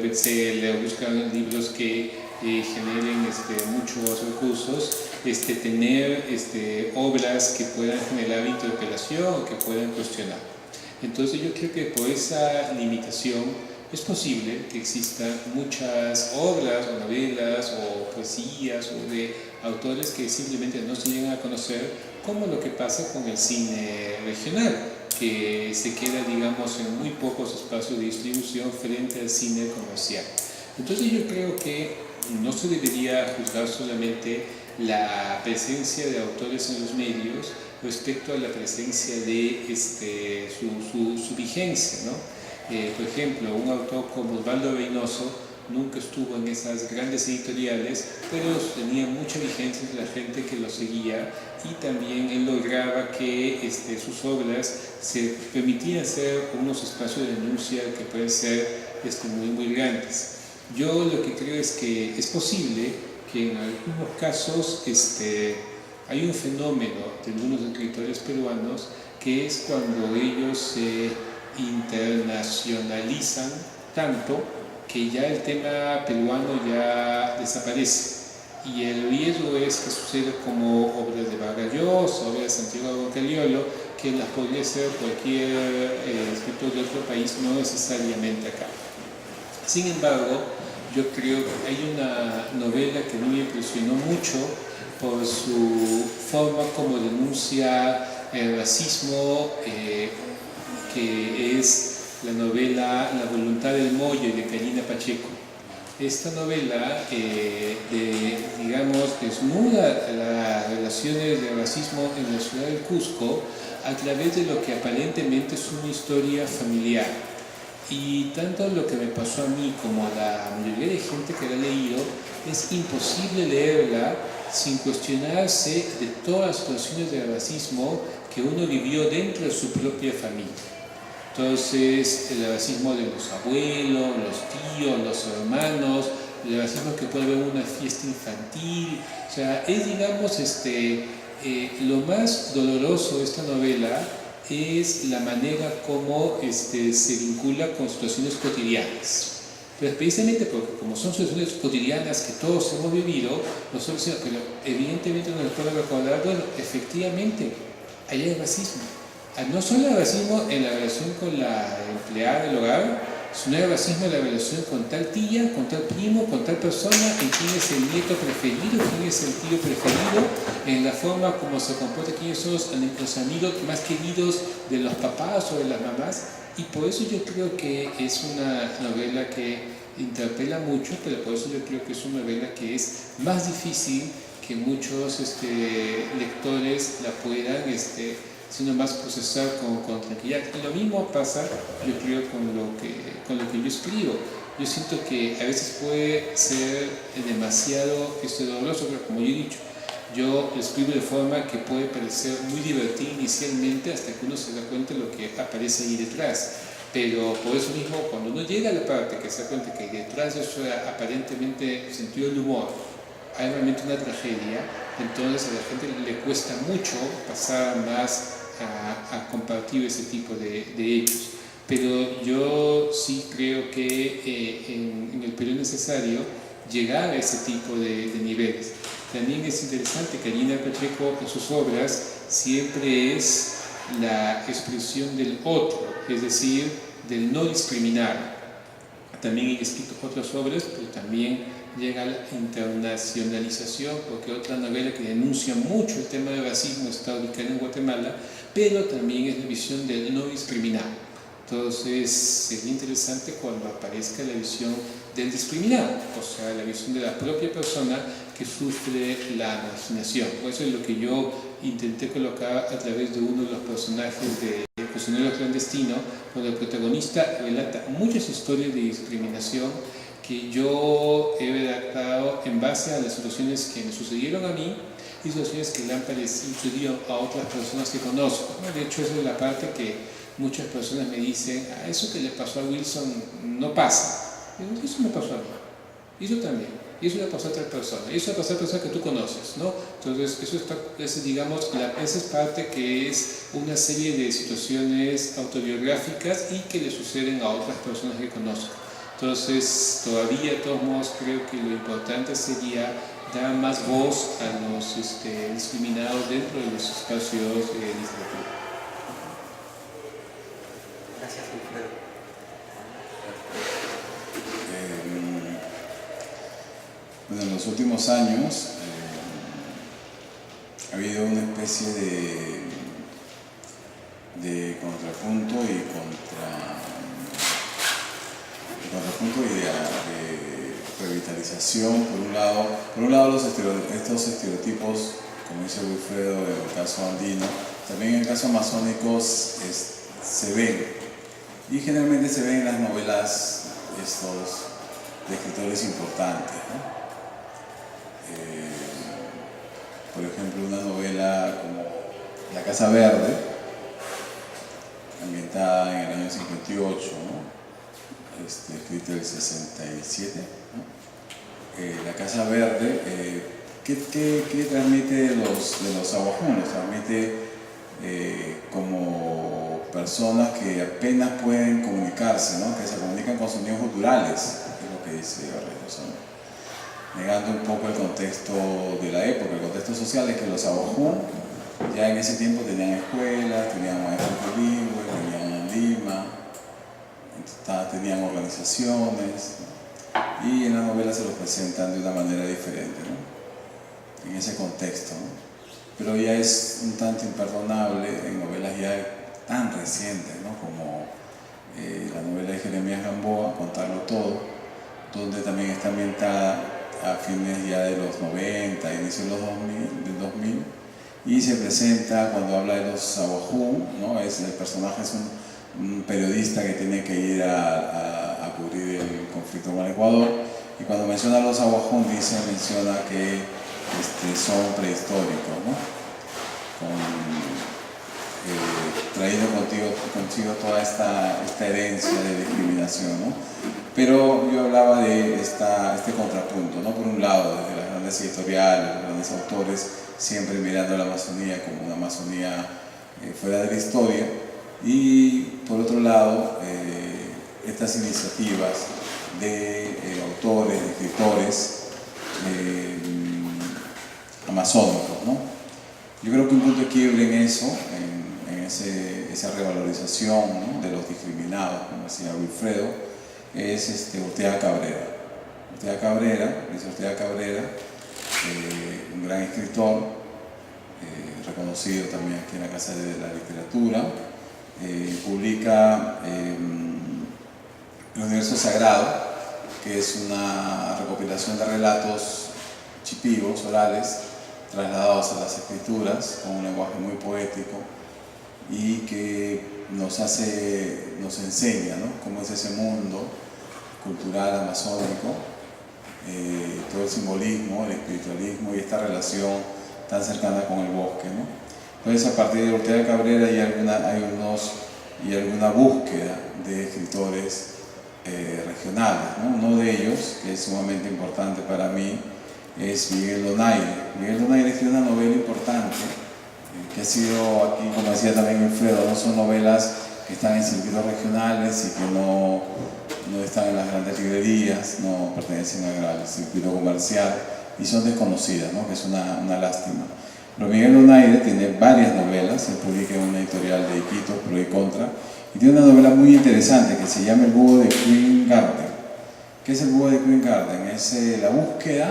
bestsellers, buscan libros que generen muchos recursos, tener obras que puedan generar interpelación o que puedan cuestionar. Entonces yo creo que por esa limitación es posible que existan muchas obras o novelas o poesías o de autores que simplemente no se llegan a conocer, como lo que pasa con el cine regional, que se queda, digamos, en muy pocos espacios de distribución frente al cine comercial. Entonces yo creo que no se debería juzgar solamente la presencia de autores en los medios respecto a la presencia de su vigencia, ¿no? Por ejemplo, un autor como Osvaldo Reynoso nunca estuvo en esas grandes editoriales, pero tenía mucha vigencia entre la gente que lo seguía, y también él lograba que sus obras se permitían ser unos espacios de denuncia que pueden ser muy grandes. Yo lo que creo es que es posible que en algunos casos hay un fenómeno de algunos escritores peruanos, que es cuando ellos se internacionalizan tanto que ya el tema peruano ya desaparece, y el riesgo es que suceda como obras de Vargas Llosa, obras de Santiago Boccaliolo, que las podría hacer cualquier escritor de otro país, no necesariamente acá. Sin embargo, yo creo que hay una novela que me impresionó mucho por su forma como denuncia el racismo, que es la novela La voluntad del Molle de Karina Pacheco. Esta novela, digamos, desnuda las relaciones de racismo en la ciudad del Cusco a través de lo que aparentemente es una historia familiar. Y tanto lo que me pasó a mí como a la mayoría de gente que la ha leído, es imposible leerla sin cuestionarse de todas las situaciones de racismo que uno vivió dentro de su propia familia. Entonces, el racismo de los abuelos, los tíos, los hermanos, el racismo que puede haber en una fiesta infantil. O sea, es, digamos, lo más doloroso de esta novela es la manera como se vincula con situaciones cotidianas. Pero precisamente porque como son situaciones cotidianas que todos hemos vivido, nosotros decimos, pero evidentemente no nos puede recordar, bueno, efectivamente, ahí hay racismo. No solo el racismo en la relación con la empleada del hogar, sino el racismo en la relación con tal tía, con tal primo, con tal persona, en quién es el nieto preferido, quién es el tío preferido, en la forma como se comporta, quiénes son los amigos más queridos de los papás o de las mamás. Y por eso yo creo que es una novela que interpela mucho, pero por eso yo creo que es una novela que es más difícil que muchos lectores la puedan sino más procesar con tranquilidad. Y lo mismo pasa, yo creo, con lo que yo escribo. Yo siento que a veces puede ser demasiado doloroso, pero como yo he dicho, yo escribo de forma que puede parecer muy divertida inicialmente, hasta que uno se da cuenta de lo que aparece ahí detrás. Pero por eso mismo, cuando uno llega a la parte que se da cuenta que detrás de eso aparentemente sentido del humor hay realmente una tragedia, entonces a la gente le cuesta mucho pasar más a compartir ese tipo de hechos. Pero yo sí creo que en el periodo necesario llegar a ese tipo de niveles. También es interesante que Karina Pacheco en sus obras siempre es la expresión del otro, es decir, del no discriminar. También he escrito otras obras, pero también llega a la internacionalización, porque otra novela que denuncia mucho el tema del racismo está ubicada en Guatemala, pero también es la visión del no discriminar. Entonces sería interesante cuando aparezca la visión del discriminado, o sea, la visión de la propia persona que sufre la marginación. Eso es lo que yo intenté colocar a través de uno de los personajes de El Cocinero Clandestino, donde el protagonista relata muchas historias de discriminación que yo he redactado en base a las situaciones que me sucedieron a mí y situaciones que le han sucedido a otras personas que conozco. De hecho, esa es la parte que muchas personas me dicen, eso que le pasó a Wilson no pasa. Y digo, eso me pasó a mí, y eso también, y eso le pasó a otra persona, y eso le pasó a personas que tú conoces, ¿no? Entonces, esa es parte que es una serie de situaciones autobiográficas y que le suceden a otras personas que conozco. Entonces, todavía, de todos modos, creo que lo importante sería dar más voz a los discriminados dentro de los espacios de literatura. Gracias, Wilfredo. Bueno, en los últimos años ha habido una especie de contrapunto y de revitalización. Por un lado estos estereotipos, como dice Wilfredo en el caso andino, también en el caso amazónico se ven, y generalmente se ven en las novelas de escritores importantes, ¿no? Por ejemplo, una novela como La Casa Verde, ambientada en el año 58, ¿no? Escrita en el 67, ¿no? La Casa Verde, ¿qué transmite de los aguajún? Los transmite como personas que apenas pueden comunicarse, ¿no? Que se comunican con sonidos culturales, es lo que dice Reynoso, ¿no? Negando un poco el contexto de la época. El contexto social es que los aguajún ya en ese tiempo tenían escuelas, tenían maestros bilingües, tenían Lima, tenían organizaciones, ¿no? Y en la novela se los presentan de una manera diferente, ¿no? En ese contexto, ¿no? Pero ya es un tanto imperdonable en novelas ya tan recientes, ¿no? Como la novela de Jeremías Gamboa, Contarlo Todo, donde también está ambientada a fines ya de los 90, inicio de los 2000, y se presenta cuando habla de los aguajún, ¿no? El personaje es un periodista que tiene que ir a cubrir el conflicto con el Ecuador, y cuando menciona a los aguajún menciona que son prehistóricos, ¿no? Trayendo consigo toda esta herencia de discriminación, ¿no? Pero yo hablaba de este contrapunto, ¿no? Por un lado, desde las grandes editoriales, los grandes autores, siempre mirando a la Amazonía como una Amazonía fuera de la historia, y por otro lado, estas iniciativas de autores, de escritores amazónicos, ¿no? Yo creo que un punto de quiebre en eso, en esa revalorización, ¿no? De los discriminados, como decía Wilfredo, es Ortega Cabrera. Luis Ortega Cabrera, un gran escritor, reconocido también aquí en la Casa de la Literatura, publica El Universo Sagrado, que es una recopilación de relatos chipivos, orales, trasladados a las escrituras con un lenguaje muy poético, y que nos enseña, ¿no? Cómo es ese mundo cultural amazónico, todo el simbolismo, el espiritualismo y esta relación tan cercana con el bosque, ¿no? Entonces, a partir de Ortega Cabrera hay alguna búsqueda de escritores regionales, ¿no? Uno de ellos, que es sumamente importante para mí, es Miguel Donaire. Miguel Donaire escribe una novela importante que ha sido, aquí como decía también Wilfredo, no son novelas que están en circuitos regionales y que no están en las grandes librerías, no pertenecen al circuito comercial y son desconocidas, ¿no? Que es una lástima. Pero Miguel Donaire tiene varias novelas, se publica en una editorial de Iquitos, Pro y Contra, y tiene una novela muy interesante que se llama El Búho de Queen Garden. ¿Qué es el Búho de Queen Garden? Es la búsqueda,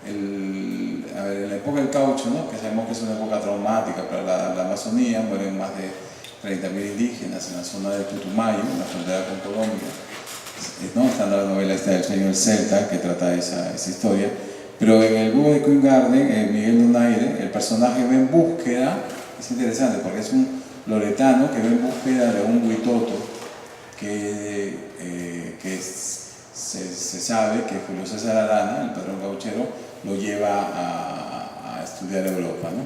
en la época del caucho, ¿no? Que sabemos que es una época traumática para la Amazonía, mueren más de 30.000 indígenas en la zona de Putumayo, en la frontera con Colombia. ¿No? Está en la novela esta del sueño del Celta, que trata esa historia. Pero en el Búho de Queen Garden, Miguel Donaire, el personaje va en búsqueda, es interesante porque es un loretano que va en búsqueda de un huitoto se sabe que Julio César Arana, el padrón gauchero, lo lleva a estudiar a Europa, ¿no?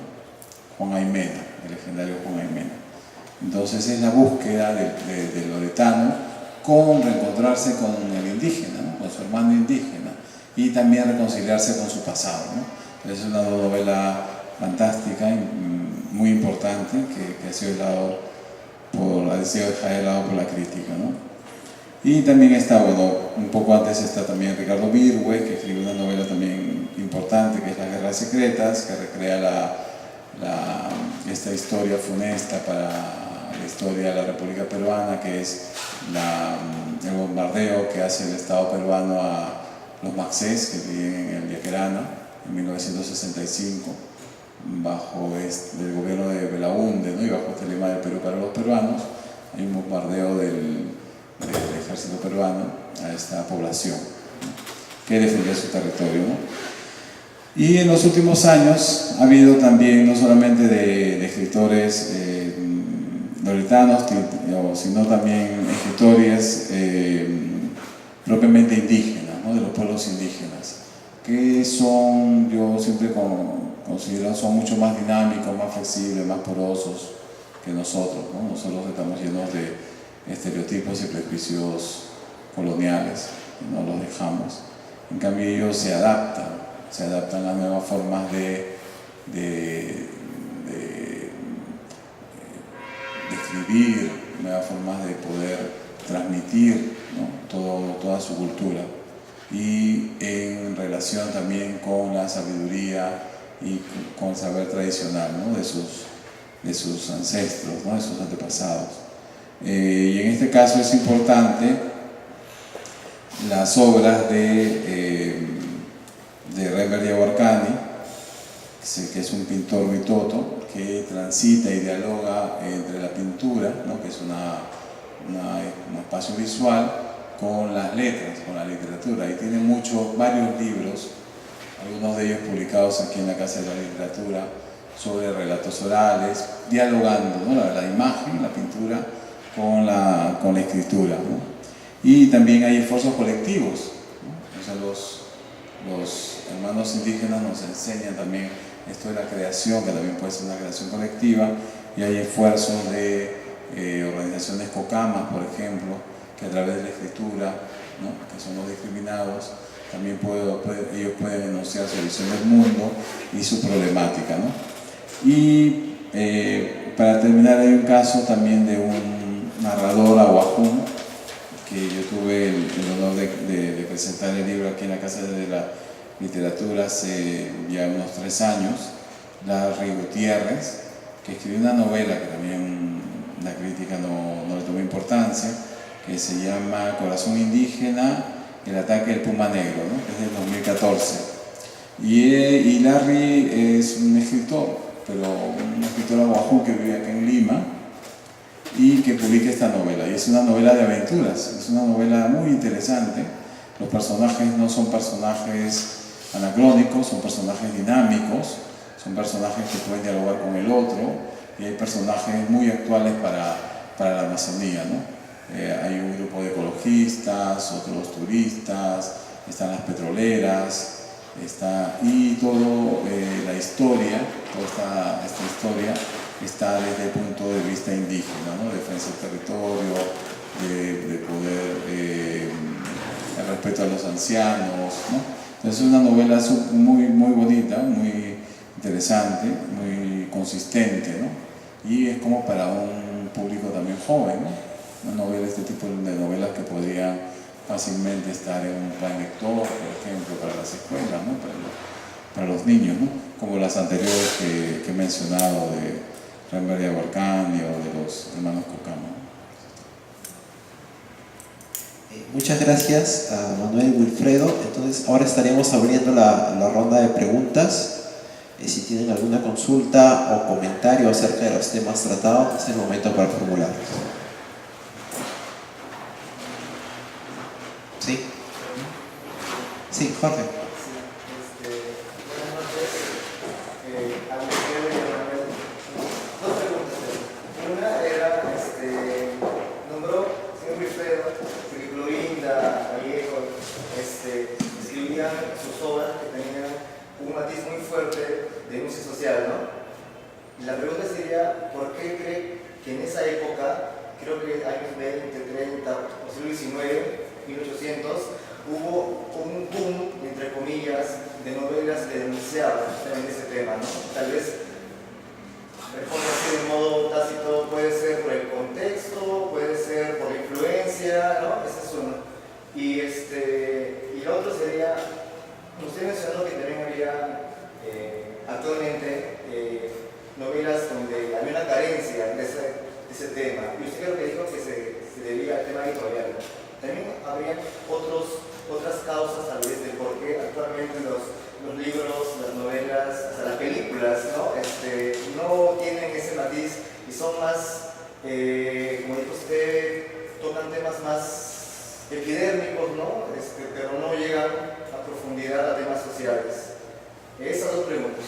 Juan Aimena, el legendario Juan Aimena. Entonces es la búsqueda del loretano con reencontrarse con el indígena, ¿no? Con su hermano indígena, y también reconciliarse con su pasado, ¿no? Es una novela fantástica, muy importante, que ha sido helado por la crítica, ¿no? Y también está, bueno, un poco antes está también Ricardo Virgüe, que escribió una novela también importante, que es Las Guerras Secretas, que recrea esta historia funesta para la historia de la República Peruana, que es el bombardeo que hace el Estado peruano a los maxés que viven en el Yaquerana en 1965, bajo el gobierno de Belaúnde, ¿no? Y bajo este lema del Perú para los peruanos. Hay un bombardeo del ejército peruano a esta población, ¿no? Que defendía su territorio, ¿no? Y en los últimos años ha habido también, no solamente de escritores loretanos, sino también escritores propiamente indígenas, ¿no? De los pueblos indígenas, que son, yo siempre considero, son mucho más dinámicos, más flexibles, más porosos que nosotros, ¿no? Nosotros estamos llenos de estereotipos y prejuicios coloniales, y no los dejamos. En cambio ellos se adaptan a nuevas formas de escribir, nuevas formas de poder transmitir, ¿no? toda su cultura, y en relación también con la sabiduría y con el saber tradicional, ¿no? de sus ancestros, ¿no? De sus antepasados. Y en este caso es importante las obras de Rembert Yaguarcani, que es un pintor huitoto que transita y dialoga entre la pintura, ¿no? Que es un espacio visual, con las letras, con la literatura, y tiene varios libros, algunos de ellos publicados aquí en la Casa de la Literatura, sobre relatos orales, dialogando, ¿no? la imagen, la pintura, con la escritura, ¿no? Y también hay esfuerzos colectivos, ¿no? O sea, los hermanos indígenas nos enseñan también esto de la creación, que también puede ser una creación colectiva, y hay esfuerzos de organizaciones cocamas, por ejemplo, que a través de la escritura, ¿no? Que son los discriminados, también ellos pueden enunciar su visión del mundo y su problemática, ¿no? Y para terminar, hay un caso también de un narrador aguajún, que yo tuve el honor de presentar el libro aquí en la Casa de la Literatura hace ya unos 3 años, Larry Gutiérrez, que escribió una novela que también la crítica no le tomó importancia, que se llama Corazón Indígena, el ataque del Puma Negro, ¿no? Que es del 2014. Y Larry es un escritor, pero un escritor aguajú que vive aquí en Lima, y que publica esta novela, y es una novela de aventuras, es una novela muy interesante. Los personajes no son personajes anacrónicos, son personajes dinámicos, son personajes que pueden dialogar con el otro, y hay personajes muy actuales para la Amazonía, ¿no? Hay un grupo de ecologistas, otros turistas, están las petroleras, y toda la historia, toda esta historia está desde el punto de vista indígena, ¿no? Defensa del territorio, de poder, el respeto a los ancianos, ¿no? Entonces es una novela muy, muy bonita, muy interesante, muy consistente, ¿no? Y es como para un público también joven, ¿no? Una novela, este tipo de novelas que podrían fácilmente estar en un plan lector, por ejemplo, para las escuelas, ¿no? para los niños, ¿no? Como las anteriores que he mencionado de Rembert y Abarcani o de los hermanos Cocamo. Muchas gracias a Manuel, Wilfredo. Entonces ahora estaremos abriendo la ronda de preguntas. Si tienen alguna consulta o comentario acerca de los temas tratados, es el momento para formularlos. ¿Sí? Sí, Jorge. Buenas noches. A Wilfredo y a Manuel. Dos preguntas. Una era, nombró, señor Wilfredo, que Clorinda, Vallejo, escribían sus obras que tenían un matiz muy fuerte de denuncia social, ¿no? Y la pregunta sería, ¿por qué cree que en esa época, creo que años 20, 30, o siglo XIX, 1800, hubo un boom, entre comillas, de novelas que denunciaban justamente ese tema, ¿no? Tal vez, respondo así de modo tácito, puede ser por el contexto, puede ser por la influencia, ¿no? Ese es uno. Y lo otro sería, usted mencionó que también había actualmente novelas donde había una carencia de ese tema. Y usted creo que dijo que se debía al tema editorial. También habría otras causas tal vez de por qué actualmente los libros, las novelas, hasta las películas, ¿no? No tienen ese matiz y son más, como dijo usted, tocan temas más epidérmicos, ¿no? Pero no llegan a profundidad a temas sociales. Esas dos preguntas.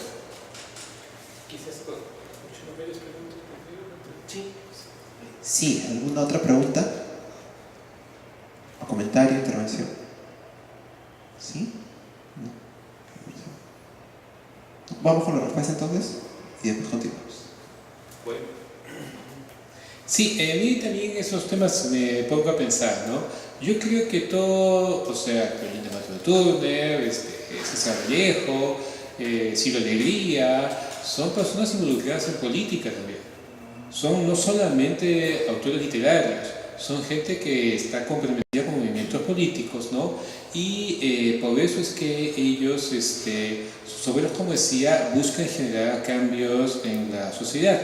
Quizás con muchas novelas preguntas. Sí. Sí, ¿alguna otra pregunta? ¿O comentario, intervención? ¿Sí? No. Vamos con la respuesta entonces y después continuamos. Bueno. Sí, a mí también esos temas me pongo a pensar, ¿no? Yo creo que todo, o sea, Clorinda Mateo Turner, César Vallejo, Ciro Alegría, son personas involucradas en política también. Son no solamente autores literarios, son gente que está comprometida con movimientos políticos, ¿no? Y por eso es que ellos, sus obras, como decía, buscan generar cambios en la sociedad.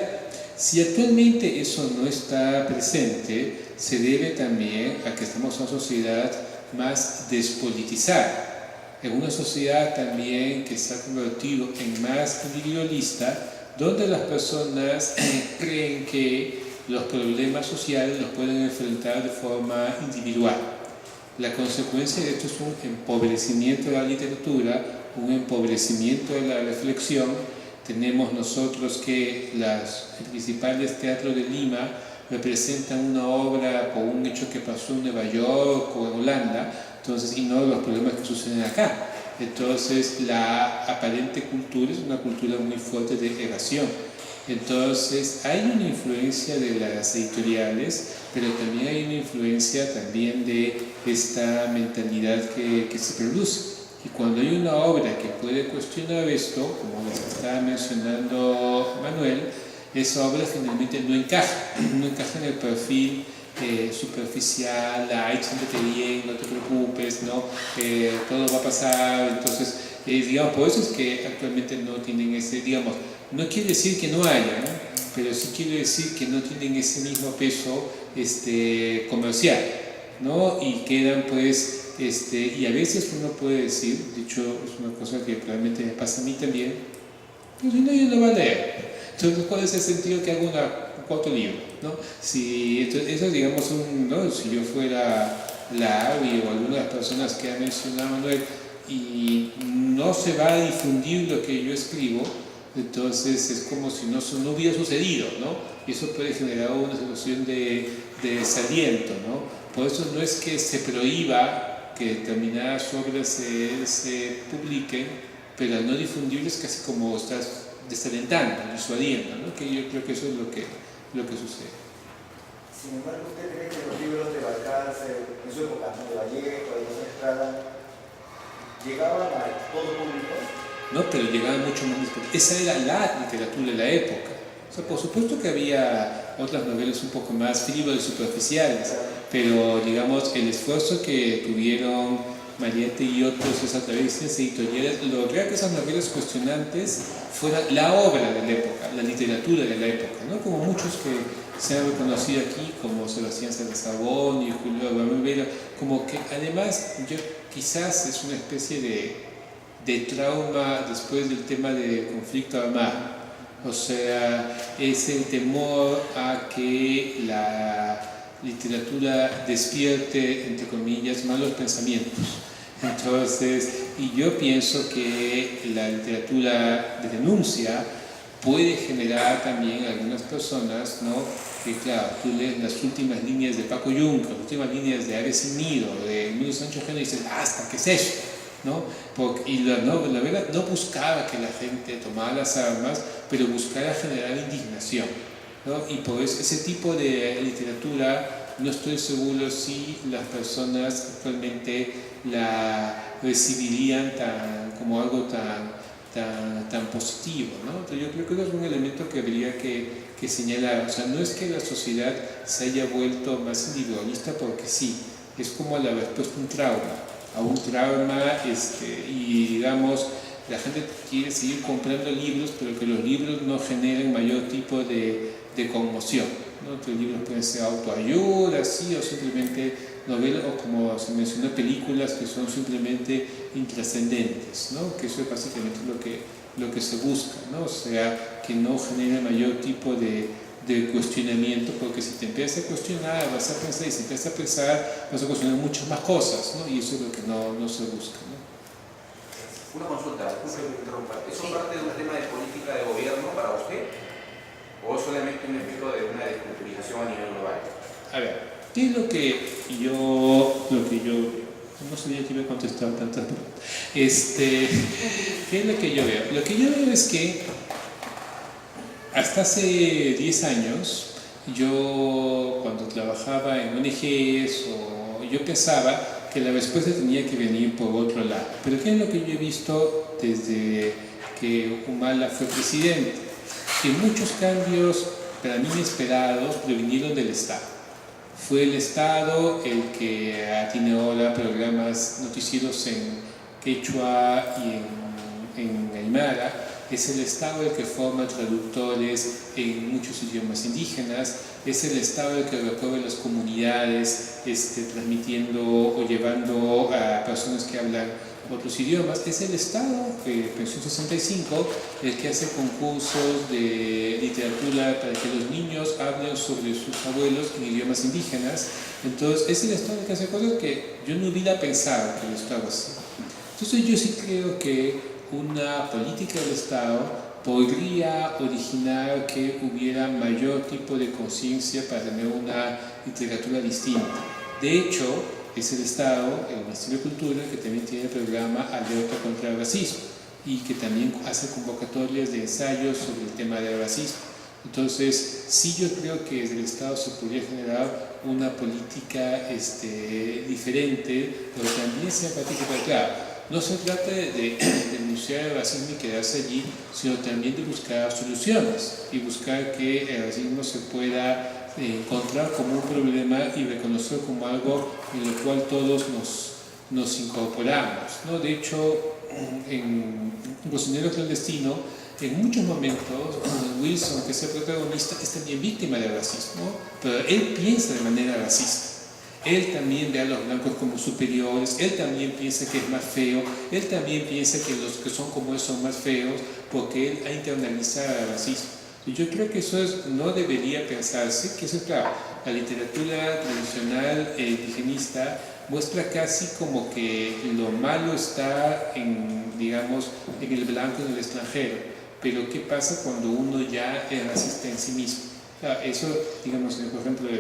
Si actualmente eso no está presente, se debe también a que estamos en una sociedad más despolitizada, en una sociedad también que se ha convertido en más individualista, donde las personas creen que los problemas sociales los pueden enfrentar de forma individual. La consecuencia de esto es un empobrecimiento de la literatura, un empobrecimiento de la reflexión. Tenemos nosotros que los principales teatros de Lima representan una obra por un hecho que pasó en Nueva York o en Holanda, entonces, y no los problemas que suceden acá. Entonces, la aparente cultura es una cultura muy fuerte de evasión. Entonces, hay una influencia de las editoriales, pero también hay una influencia también de esta mentalidad que se produce. Y cuando hay una obra que puede cuestionar esto, como les estaba mencionando Manuel, esa obra finalmente no encaja en el perfil superficial, ay, siéntete bien, no te preocupes, ¿no? Todo va a pasar. Entonces, digamos, por eso es que actualmente no tienen ese, digamos, no quiere decir que no haya, ¿no? Pero sí quiere decir que no tienen ese mismo peso comercial, ¿no? Y quedan pues, y a veces uno puede decir, de hecho es una cosa que probablemente me pasa a mí también, pues si no, yo no voy a leer. Entonces, ¿cuál es el sentido que hago un cuarto libro? ¿No? Si eso es, digamos, ¿no? Si yo fuera la AVI o alguna de las personas que ha mencionado Manuel y no se va a difundir lo que yo escribo, entonces es como si no hubiera sucedido, ¿no? Y eso puede generar una situación de desaliento, ¿no? Por eso no es que se prohíba que determinadas obras se publiquen, pero al no difundirlas casi como estás desalentando, disuadiendo, ¿no? Que yo creo que eso es lo que sucede. Sin embargo, ¿usted cree que los libros de Balcarce, en su época, de Vallejo, de José Estrada, llegaban a todo público? No, pero llegaban mucho más después. Esa era la literatura de la época. O sea, por supuesto que había otras novelas un poco más frívolas y superficiales, pero digamos el esfuerzo que tuvieron Mariette y otros es a través de distintas editoriales, lograr que esas novelas cuestionantes fueran la obra de la época, la literatura de la época, ¿no? Como muchos que se han reconocido aquí, como Sebastián Salazabón y Julio Abraham Vela, como que además yo quizás es una especie de trauma después del tema de conflicto armado, o sea, es el temor a que la literatura despierte, entre comillas, malos pensamientos. Entonces, y yo pienso que la literatura de denuncia puede generar también a algunas personas, ¿no? Que claro, tú lees las últimas líneas de Paco Juncker, las últimas líneas de Aves sin Nido, de Emilio Sánchez Geno, y dices, basta, ¿qué es eso? ¿No? Y la novela no buscaba que la gente tomara las armas, pero buscaba generar indignación, ¿no? Y por eso ese tipo de literatura no estoy seguro si las personas actualmente la recibirían como algo tan positivo, ¿no? Entonces yo creo que eso es un elemento que habría que señalar. O sea, no es que la sociedad se haya vuelto más individualista porque sí, es como el haber puesto a un trauma y digamos, la gente quiere seguir comprando libros, pero que los libros no generen mayor tipo de conmoción, ¿no? Entonces libros pueden ser autoayuda, sí, o simplemente novelas, o como se mencionó, películas que son simplemente intrascendentes, ¿no? Que eso es básicamente lo que se busca, ¿no? O sea, que no genere mayor tipo de cuestionamiento, porque si te empiezas a cuestionar, vas a pensar, y si empiezas a pensar, vas a cuestionar muchas más cosas, ¿no? Y eso es lo que no se busca, ¿no? Una consulta, disculpe que me interrumpa. ¿Eso es parte de un tema de política de gobierno para usted? ¿O es solamente un efecto de una desculturización a nivel global? A ver, ¿qué es lo que yo no sabía que iba a contestar tantas preguntas. ¿Qué es lo que yo veo? Lo que yo veo es que hasta hace 10 años, yo cuando trabajaba en ONGs, yo pensaba que la respuesta tenía que venir por otro lado. Pero ¿qué es lo que yo he visto desde que Humala fue presidente? Que muchos cambios para mí inesperados provinieron del Estado. Fue el Estado el que tiene ahora programas noticieros en quechua y en aymara. Es el Estado el que forma traductores en muchos idiomas indígenas. Es el Estado el que recorre las comunidades transmitiendo o llevando a personas que hablan otros idiomas. Es el Estado, Pensión 65, el que hace concursos de literatura para que los niños hablen sobre sus abuelos en idiomas indígenas. Entonces es el Estado el que hace cosas que yo no hubiera pensado que el Estado hacía. Entonces yo sí creo que una política del Estado podría originar que hubiera mayor tipo de conciencia para tener una literatura distinta. De hecho, es el Estado, el Ministerio de Cultura, que también tiene el programa Alerta contra el Racismo y que también hace convocatorias de ensayos sobre el tema del racismo. Entonces, sí, yo creo que desde el Estado se podría generar una política diferente, pero también sea participar. Claro, no se trata de denunciar el racismo y quedarse allí, sino también de buscar soluciones y buscar que el racismo se pueda encontrar como un problema y reconocer como algo en lo cual todos nos incorporamos, ¿no? De hecho, en Cocinero Clandestino, en muchos momentos, Wilson, que es el protagonista, es también víctima del racismo, pero él piensa de manera racista. Él también ve a los blancos como superiores, él también piensa que es más feo, él también piensa que los que son como él son más feos, porque él ha internalizado el racismo. Y yo creo que eso no debería pensarse, que eso es claro, la literatura tradicional indigenista muestra casi como que lo malo está digamos, en el blanco, en el extranjero. Pero ¿qué pasa cuando uno ya es racista en sí mismo? Claro, eso, digamos, por ejemplo,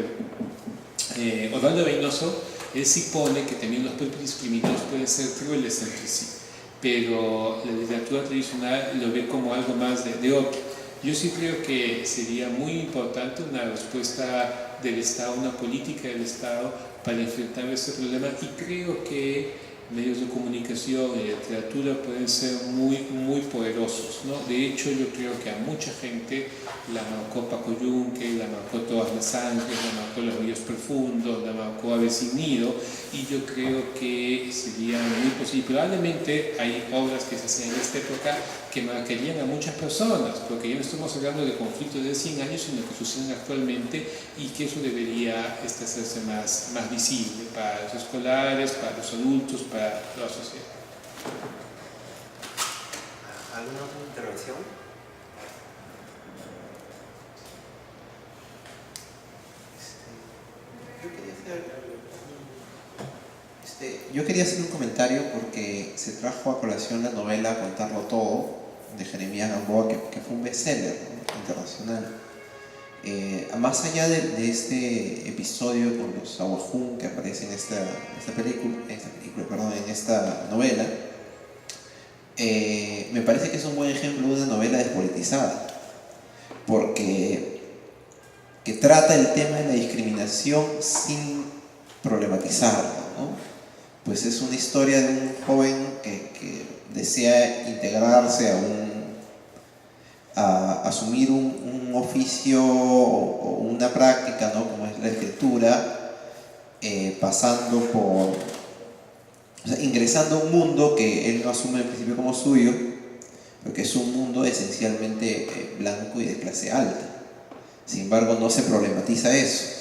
Osvaldo Reynoso, él sí pone que también los propios discriminados pueden ser crueles entre sí, pero la literatura tradicional lo ve como algo más de otro. Yo sí creo que sería muy importante una respuesta del Estado, una política del Estado para enfrentar ese problema, y creo que medios de comunicación y literatura pueden ser muy poderosos, ¿no? De hecho, yo creo que a mucha gente la marcó Paco Yunque, la marcó Todas las Sangres, la marcó Los Ríos Profundos, la marcó Ave sin Nido, y yo creo que sería muy posible. Probablemente hay obras que se hacen en esta época que marcarían a muchas personas, porque ya no estamos hablando de conflictos de 100 años, sino que suceden actualmente, y que eso debería hacerse más visible para los escolares, para los adultos, para la sociedad. ¿Alguna otra intervención? Yo quería hacer un comentario porque se trajo a colación la novela Contarlo Todo de Jeremías Gamboa, que fue un bestseller, ¿no?, internacional. Más allá de este episodio con los Awajún que aparece en esta novela, me parece que es un buen ejemplo de una novela despolitizada, porque que trata el tema de la discriminación sin problematizarla, ¿no? Pues es una historia de un joven que desea integrarse a asumir un oficio o una práctica, ¿no?, como es la escritura, pasando por, o sea, ingresando a un mundo que él no asume en principio como suyo, porque es un mundo esencialmente blanco y de clase alta. Sin embargo, no se problematiza eso.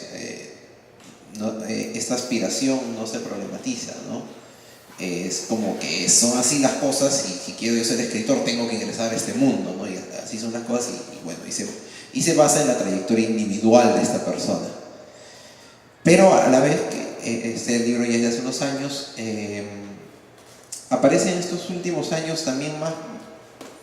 Esta aspiración no se problematiza, ¿no? Es como que son así las cosas, y si quiero yo ser escritor tengo que ingresar a este mundo, ¿no? Y así son las cosas, y se basa en la trayectoria individual de esta persona. Pero a la vez que este libro ya es de hace unos años, aparece en estos últimos años también más,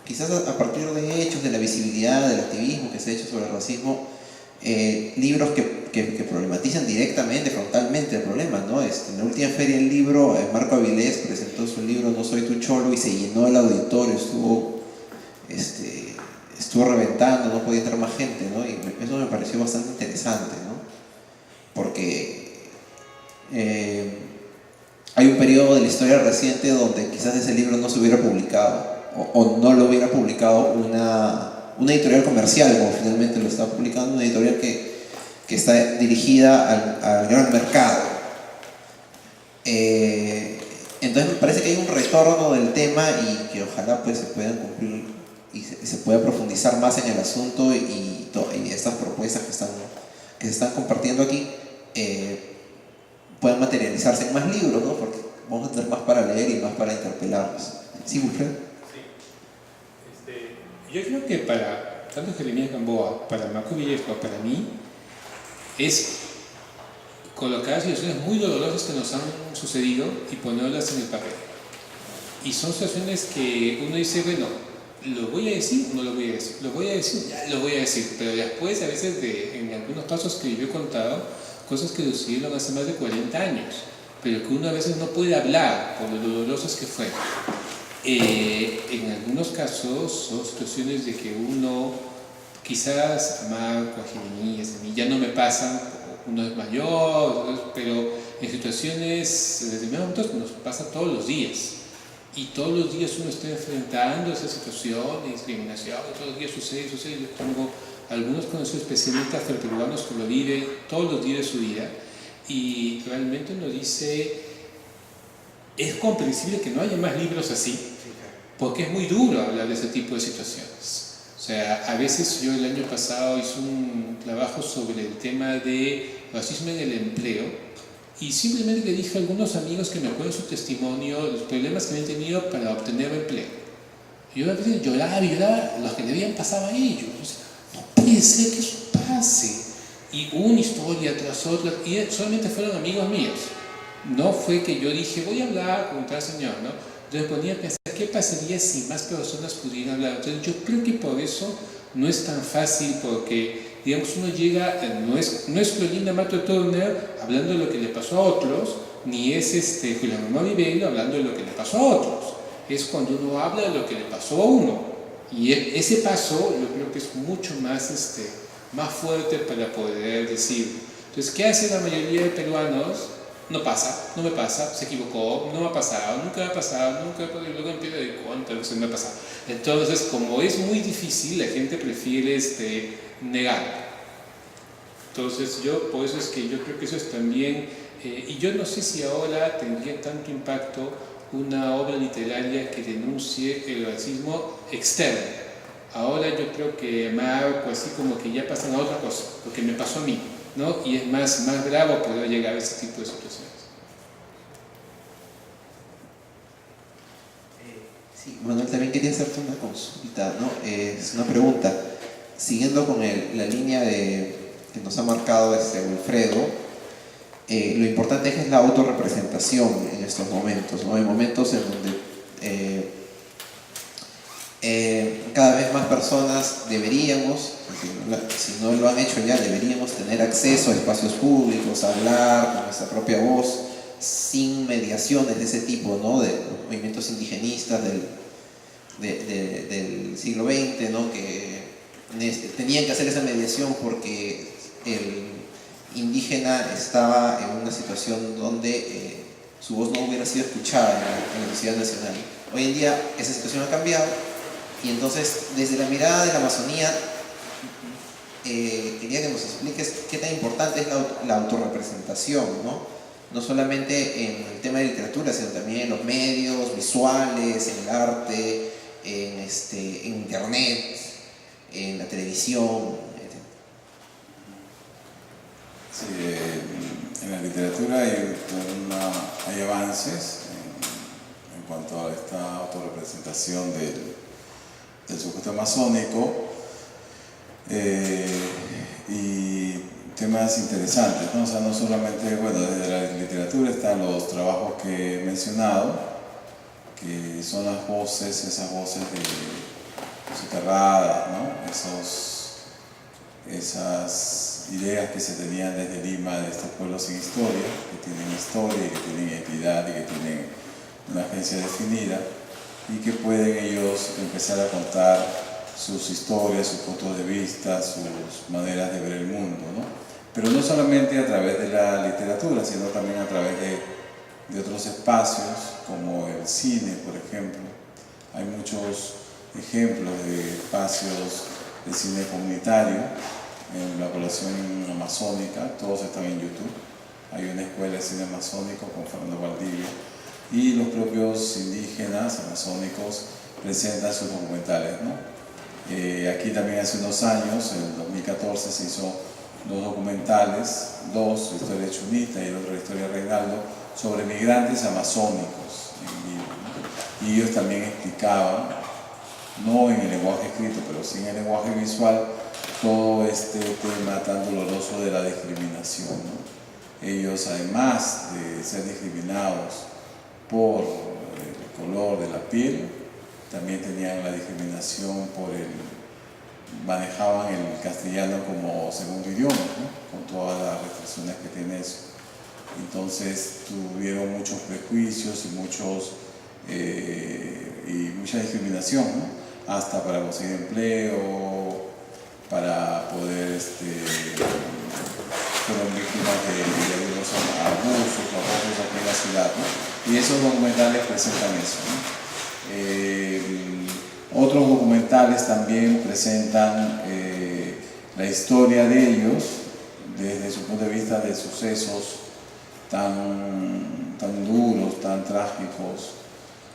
quizás a partir de hechos, de la visibilidad, del activismo que se ha hecho sobre el racismo, libros que problematizan directamente, frontalmente el problema, ¿no? En la última feria del libro, Marco Avilés presentó su libro No soy tu cholo y se llenó el auditorio, estuvo reventando, no podía entrar más gente, ¿no? Y eso me pareció bastante interesante, ¿no? Porque hay un periodo de la historia reciente donde quizás ese libro no se hubiera publicado, o no lo hubiera publicado una editorial comercial, como finalmente lo está publicando, una editorial que está dirigida al gran mercado. Entonces me parece que hay un retorno del tema, y que ojalá pues se puedan cumplir y se pueda profundizar más en el asunto, y estas propuestas que se están compartiendo aquí puedan materializarse en más libros, ¿no? Porque vamos a tener más para leer y más para interpelarnos. ¿Sí, Wilfred? Yo creo que para tanto Jeremías Gamboa, para Marco Villegas, para mí, es colocar situaciones muy dolorosas que nos han sucedido y ponerlas en el papel. Y son situaciones que uno dice, bueno, ¿lo voy a decir o no lo voy a decir? Lo voy a decir, ya lo voy a decir. Pero después, a veces, en algunos casos que yo he contado, cosas que sucedieron hace más de 40 años, pero que uno a veces no puede hablar por lo dolorosas que fueron. En algunos casos son situaciones de que uno, quizás a Marco, a Jeremías, a mí ya no me pasan, uno es mayor, pero en situaciones, desde momentos que nos pasa todos los días. Y todos los días uno está enfrentando esa situación de discriminación, y todos los días sucede. Yo tengo algunos conocidos, especialmente afroperuanos, que lo viven todos los días de su vida, y realmente uno dice, es comprensible que no haya más libros así, porque es muy duro hablar de ese tipo de situaciones. O sea, a veces yo el año pasado hice un trabajo sobre el tema de racismo en el empleo, y simplemente le dije a algunos amigos que me cuenten su testimonio, los problemas que habían tenido para obtener empleo. Y yo a veces lloraba los que le habían pasado a ellos. O sea, no puede ser que eso pase. Y una historia tras otra, y solamente fueron amigos míos. No fue que yo dije, voy a hablar con tal señor, ¿no? Entonces ponía a pensar, ¿qué pasaría si más personas pudieran hablar? Entonces yo creo que por eso no es tan fácil, porque, digamos, uno llega, no es Florinda Mato Turner hablando de lo que le pasó a otros, ni es Julián Manuel Viveiro hablando de lo que le pasó a otros. Es cuando uno habla de lo que le pasó a uno. Y ese paso yo creo que es mucho más fuerte para poder decir. Entonces, ¿qué hace la mayoría de peruanos? no pasa, no me pasa, se equivocó, no me ha pasado, nunca me ha pasado, nunca, porque luego empiezo a dar cuenta de que se me ha pasado. Entonces, como es muy difícil, la gente prefiere negar. Entonces, por eso es que yo creo que eso es también, y yo no sé si ahora tendría tanto impacto una obra literaria que denuncie el racismo externo. Ahora yo creo que marco así como que ya pasan a otra cosa, lo que me pasó a mí, ¿no? Y es más bravo poder llegar a ese tipo de situaciones. Sí, Manuel, también quería hacerte una consulta, ¿no? Es una pregunta. Siguiendo con la línea que nos ha marcado Wilfredo, lo importante es la autorrepresentación en estos momentos, ¿no? Hay momentos en donde cada vez más personas deberíamos, si no lo han hecho ya, deberíamos tener acceso a espacios públicos, hablar con nuestra propia voz, sin mediaciones de ese tipo, ¿no? De los movimientos indigenistas del siglo XX, ¿no? Que tenían que hacer esa mediación porque el indígena estaba en una situación donde su voz no hubiera sido escuchada en la sociedad nacional. Hoy en día esa situación ha cambiado y entonces desde la mirada de la Amazonía quería que nos expliques qué tan importante es la autorrepresentación, ¿no? No solamente en el tema de literatura, sino también en los medios visuales, en el arte, en internet, en la televisión. Sí, en la literatura hay avances en cuanto a esta autorrepresentación del sujeto amazónico y temas interesantes, ¿no? O sea, no solamente, bueno, desde la literatura están los trabajos que he mencionado, que son las voces, esas voces soterradas, ¿no? Esas ideas que se tenían desde Lima de estos pueblos sin historia, que tienen historia y que tienen identidad y que tienen una agencia definida y que pueden ellos empezar a contar sus historias, sus puntos de vista, sus maneras de ver el mundo, ¿no? Pero no solamente a través de la literatura, sino también a través de otros espacios, como el cine, por ejemplo. Hay muchos ejemplos de espacios de cine comunitario en la población amazónica, todos están en YouTube. Hay una escuela de cine amazónico con Fernando Valdivia y los propios indígenas amazónicos presentan sus documentales, ¿no? Aquí también hace unos años, en el 2014, se hizo dos documentales, dos, la historia de Chunita y el otro, la historia de Reinaldo, sobre migrantes amazónicos en Lima, ¿no? Y ellos también explicaban, no en el lenguaje escrito, pero sí en el lenguaje visual, todo este tema tan doloroso de la discriminación, ¿no? Ellos, además de ser discriminados por el color de la piel, también tenían la discriminación manejaban el castellano como segundo idioma, ¿no? Con todas las restricciones que tiene eso. Entonces tuvieron muchos prejuicios y mucha discriminación, ¿no? Hasta para conseguir empleo, para poder, fueron víctimas de algunos abusos aquí en la ciudad, ¿no? Y esos documentales presentan eso, ¿no? Otros documentales también presentan la historia de ellos desde su punto de vista de sucesos tan duros, tan trágicos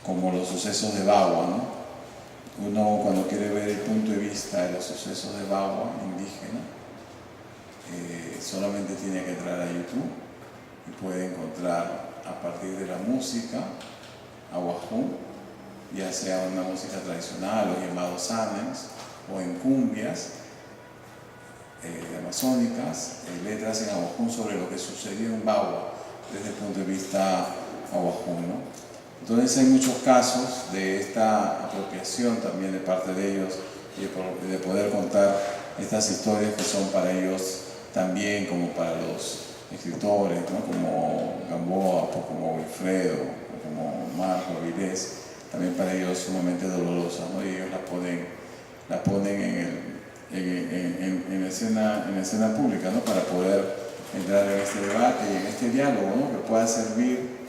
como los sucesos de Bagua, ¿no? Uno, cuando quiere ver el punto de vista de los sucesos de Bagua indígena, solamente tiene que entrar a YouTube y puede encontrar a partir de la música aguajún, ya sea una música tradicional o llamados sanes o en cumbias amazónicas, letras en aguajún sobre lo que sucedió en Bagua desde el punto de vista aguajún, ¿no? Entonces hay muchos casos de esta apropiación también de parte de ellos y de poder contar estas historias que son para ellos también como para los escritores, ¿no? Como Gamboa, como Wilfredo, como Marco Avilés, también para ellos sumamente dolorosas, ¿no? Y ellos la ponen en escena pública, ¿no? Para poder entrar en este debate y en este diálogo, ¿no? Que pueda servir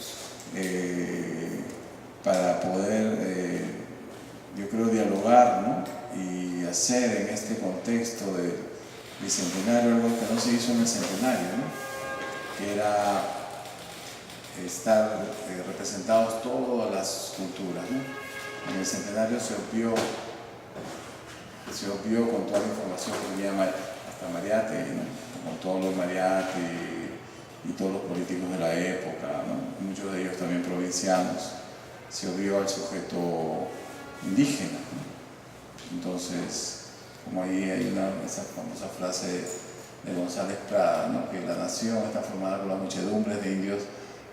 para poder, yo creo, dialogar, ¿no? Y hacer en este contexto del bicentenario algo que no se hizo en el centenario, ¿no? Que era estar representados todas las culturas, ¿no? En el centenario se obvió con toda la información que tenía hasta Mariátegui, ¿no? Con todos los Mariátegui y todos los políticos de la época, ¿no? Muchos de ellos también provincianos, se obvió al sujeto indígena, ¿no? Entonces, como ahí hay esa famosa frase de González Prada, ¿no? Que la nación está formada por las muchedumbres de indios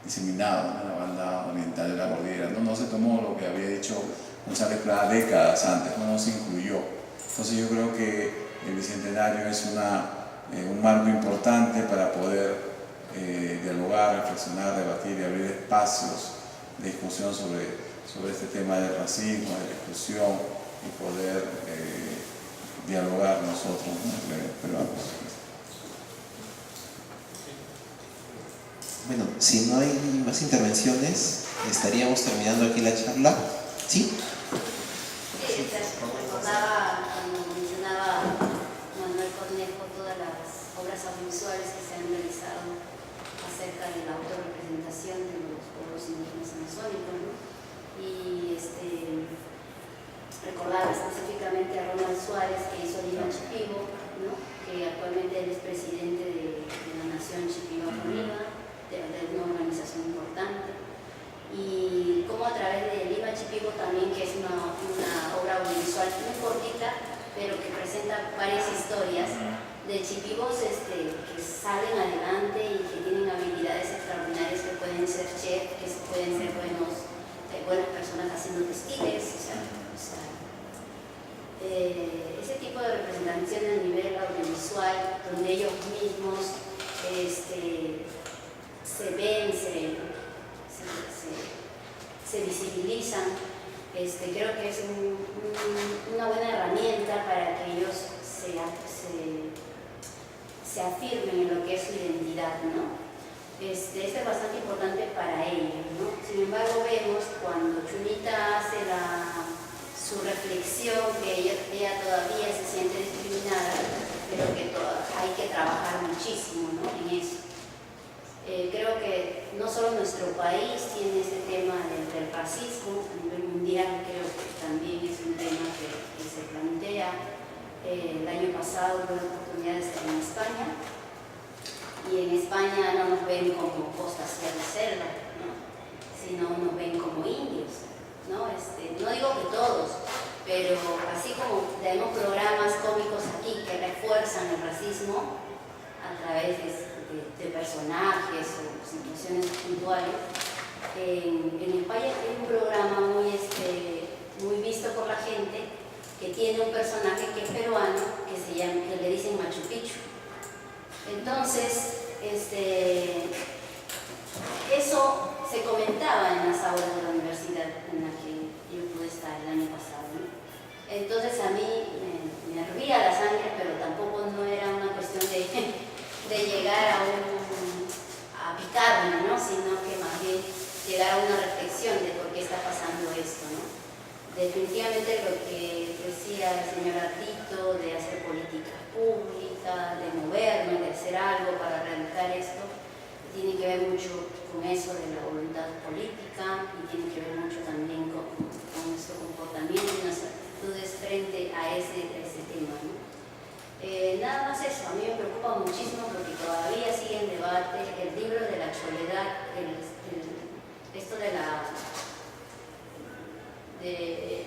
diseminados, ¿no? En la banda oriental de la cordillera. No se tomó lo que había dicho González Prada décadas antes, no se incluyó. Entonces yo creo que el Bicentenario es un marco importante para poder dialogar, reflexionar, debatir y abrir espacios de discusión sobre este tema del racismo, de la exclusión y poder dialogar nosotros, ¿no? Peruanos. Bueno, si no hay más intervenciones, estaríamos terminando aquí la charla. ¿Sí? Sí, recordaba cuando mencionaba Manuel Cornejo todas las obras audiovisuales que se han realizado acerca de la autorrepresentación de los pueblos indígenas amazónicos, ¿no? Y recordaba específicamente a Ronald Suárez, que hizo Lima Shipibo, ¿no? Que actualmente él es presidente de la nación Shipibo-Lima, de una organización importante, y como a través de Lima Shipibo también, que es una obra audiovisual muy cortita, pero que presenta varias historias de chipibos que salen adelante y que tienen habilidades extraordinarias, que pueden ser chef, que pueden ser buenas personas haciendo textiles, ese tipo de representación a nivel audiovisual, donde ellos mismos se ven, se visibilizan, creo que es una buena herramienta para que ellos se afirmen en lo que es su identidad, ¿no? Esto es bastante importante para ellos, ¿no? Sin embargo, vemos cuando Chunita hace su reflexión que ella todavía se siente discriminada, pero que hay que trabajar muchísimo, ¿no? En eso. Creo que no solo nuestro país tiene este tema del racismo, a nivel mundial creo que también es un tema que se plantea. El año pasado tuve la oportunidad de estar en España, y en España no nos ven como Costa Selva, ¿no? Sino nos ven como indios, ¿no? No digo que todos, pero así como tenemos programas cómicos aquí que refuerzan el racismo a través de personajes o situaciones puntuales, en España hay un programa muy visto por la gente, que tiene un personaje que es peruano, que le dicen Machu Picchu. Entonces, eso se comentaba en las aulas de la universidad en la que yo pude estar el año pasado, ¿no? Entonces a mí me hervía la sangre, pero tampoco no era una cuestión de llegar a picarme, ¿no? Sino que más bien llegar a una reflexión de por qué está pasando esto, ¿no? Definitivamente lo que decía el señor Artito, de hacer políticas públicas, de movernos, de hacer algo para realizar esto, tiene que ver mucho con eso de la voluntad política, y tiene que ver mucho también con nuestro comportamiento y nuestras actitudes frente a ese tema, ¿no? Nada más eso, a mí me preocupa muchísimo porque todavía sigue en debate el libro de la soledad, esto de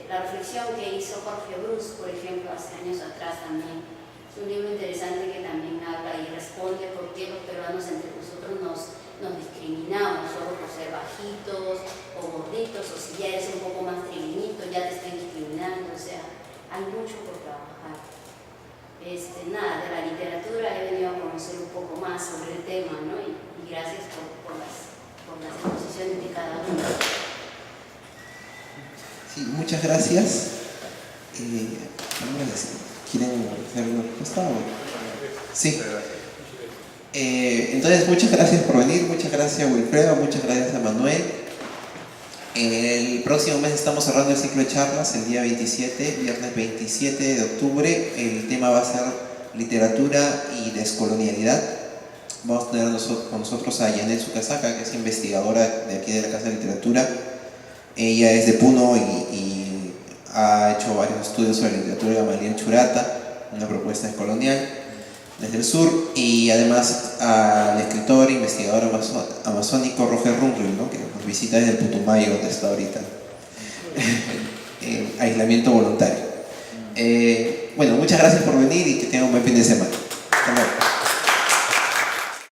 la reflexión que hizo Jorge Bruce, por ejemplo, hace años atrás también. Es un libro interesante que también habla y responde por qué los peruanos entre nosotros nos discriminamos solo por ser bajitos o gorditos, o si ya eres un poco más trigueñito ya te están discriminando. O sea, hay mucho por trabajar. Nada, de la literatura he venido a conocer un poco más sobre el tema, ¿no? Y gracias por las exposiciones de cada uno. Sí, muchas gracias. ¿Quieren hacer una respuesta? Sí. Entonces, muchas gracias por venir, muchas gracias Wilfredo, muchas gracias a Manuel. El próximo mes estamos cerrando el ciclo de charlas, el día 27, viernes 27 de octubre. El tema va a ser literatura y descolonialidad. Vamos a tener con nosotros a Yanet Sukasaka, que es investigadora de aquí de la Casa de Literatura. Ella es de Puno y ha hecho varios estudios sobre literatura de Gamaliel Churata, una propuesta descolonial desde el sur, y además al escritor e investigador amazónico Roger Runril, ¿no? Que nos visita desde el Putumayo, donde está ahorita, en aislamiento voluntario. Bueno, muchas gracias por venir y que tengan un buen fin de semana. Hasta luego.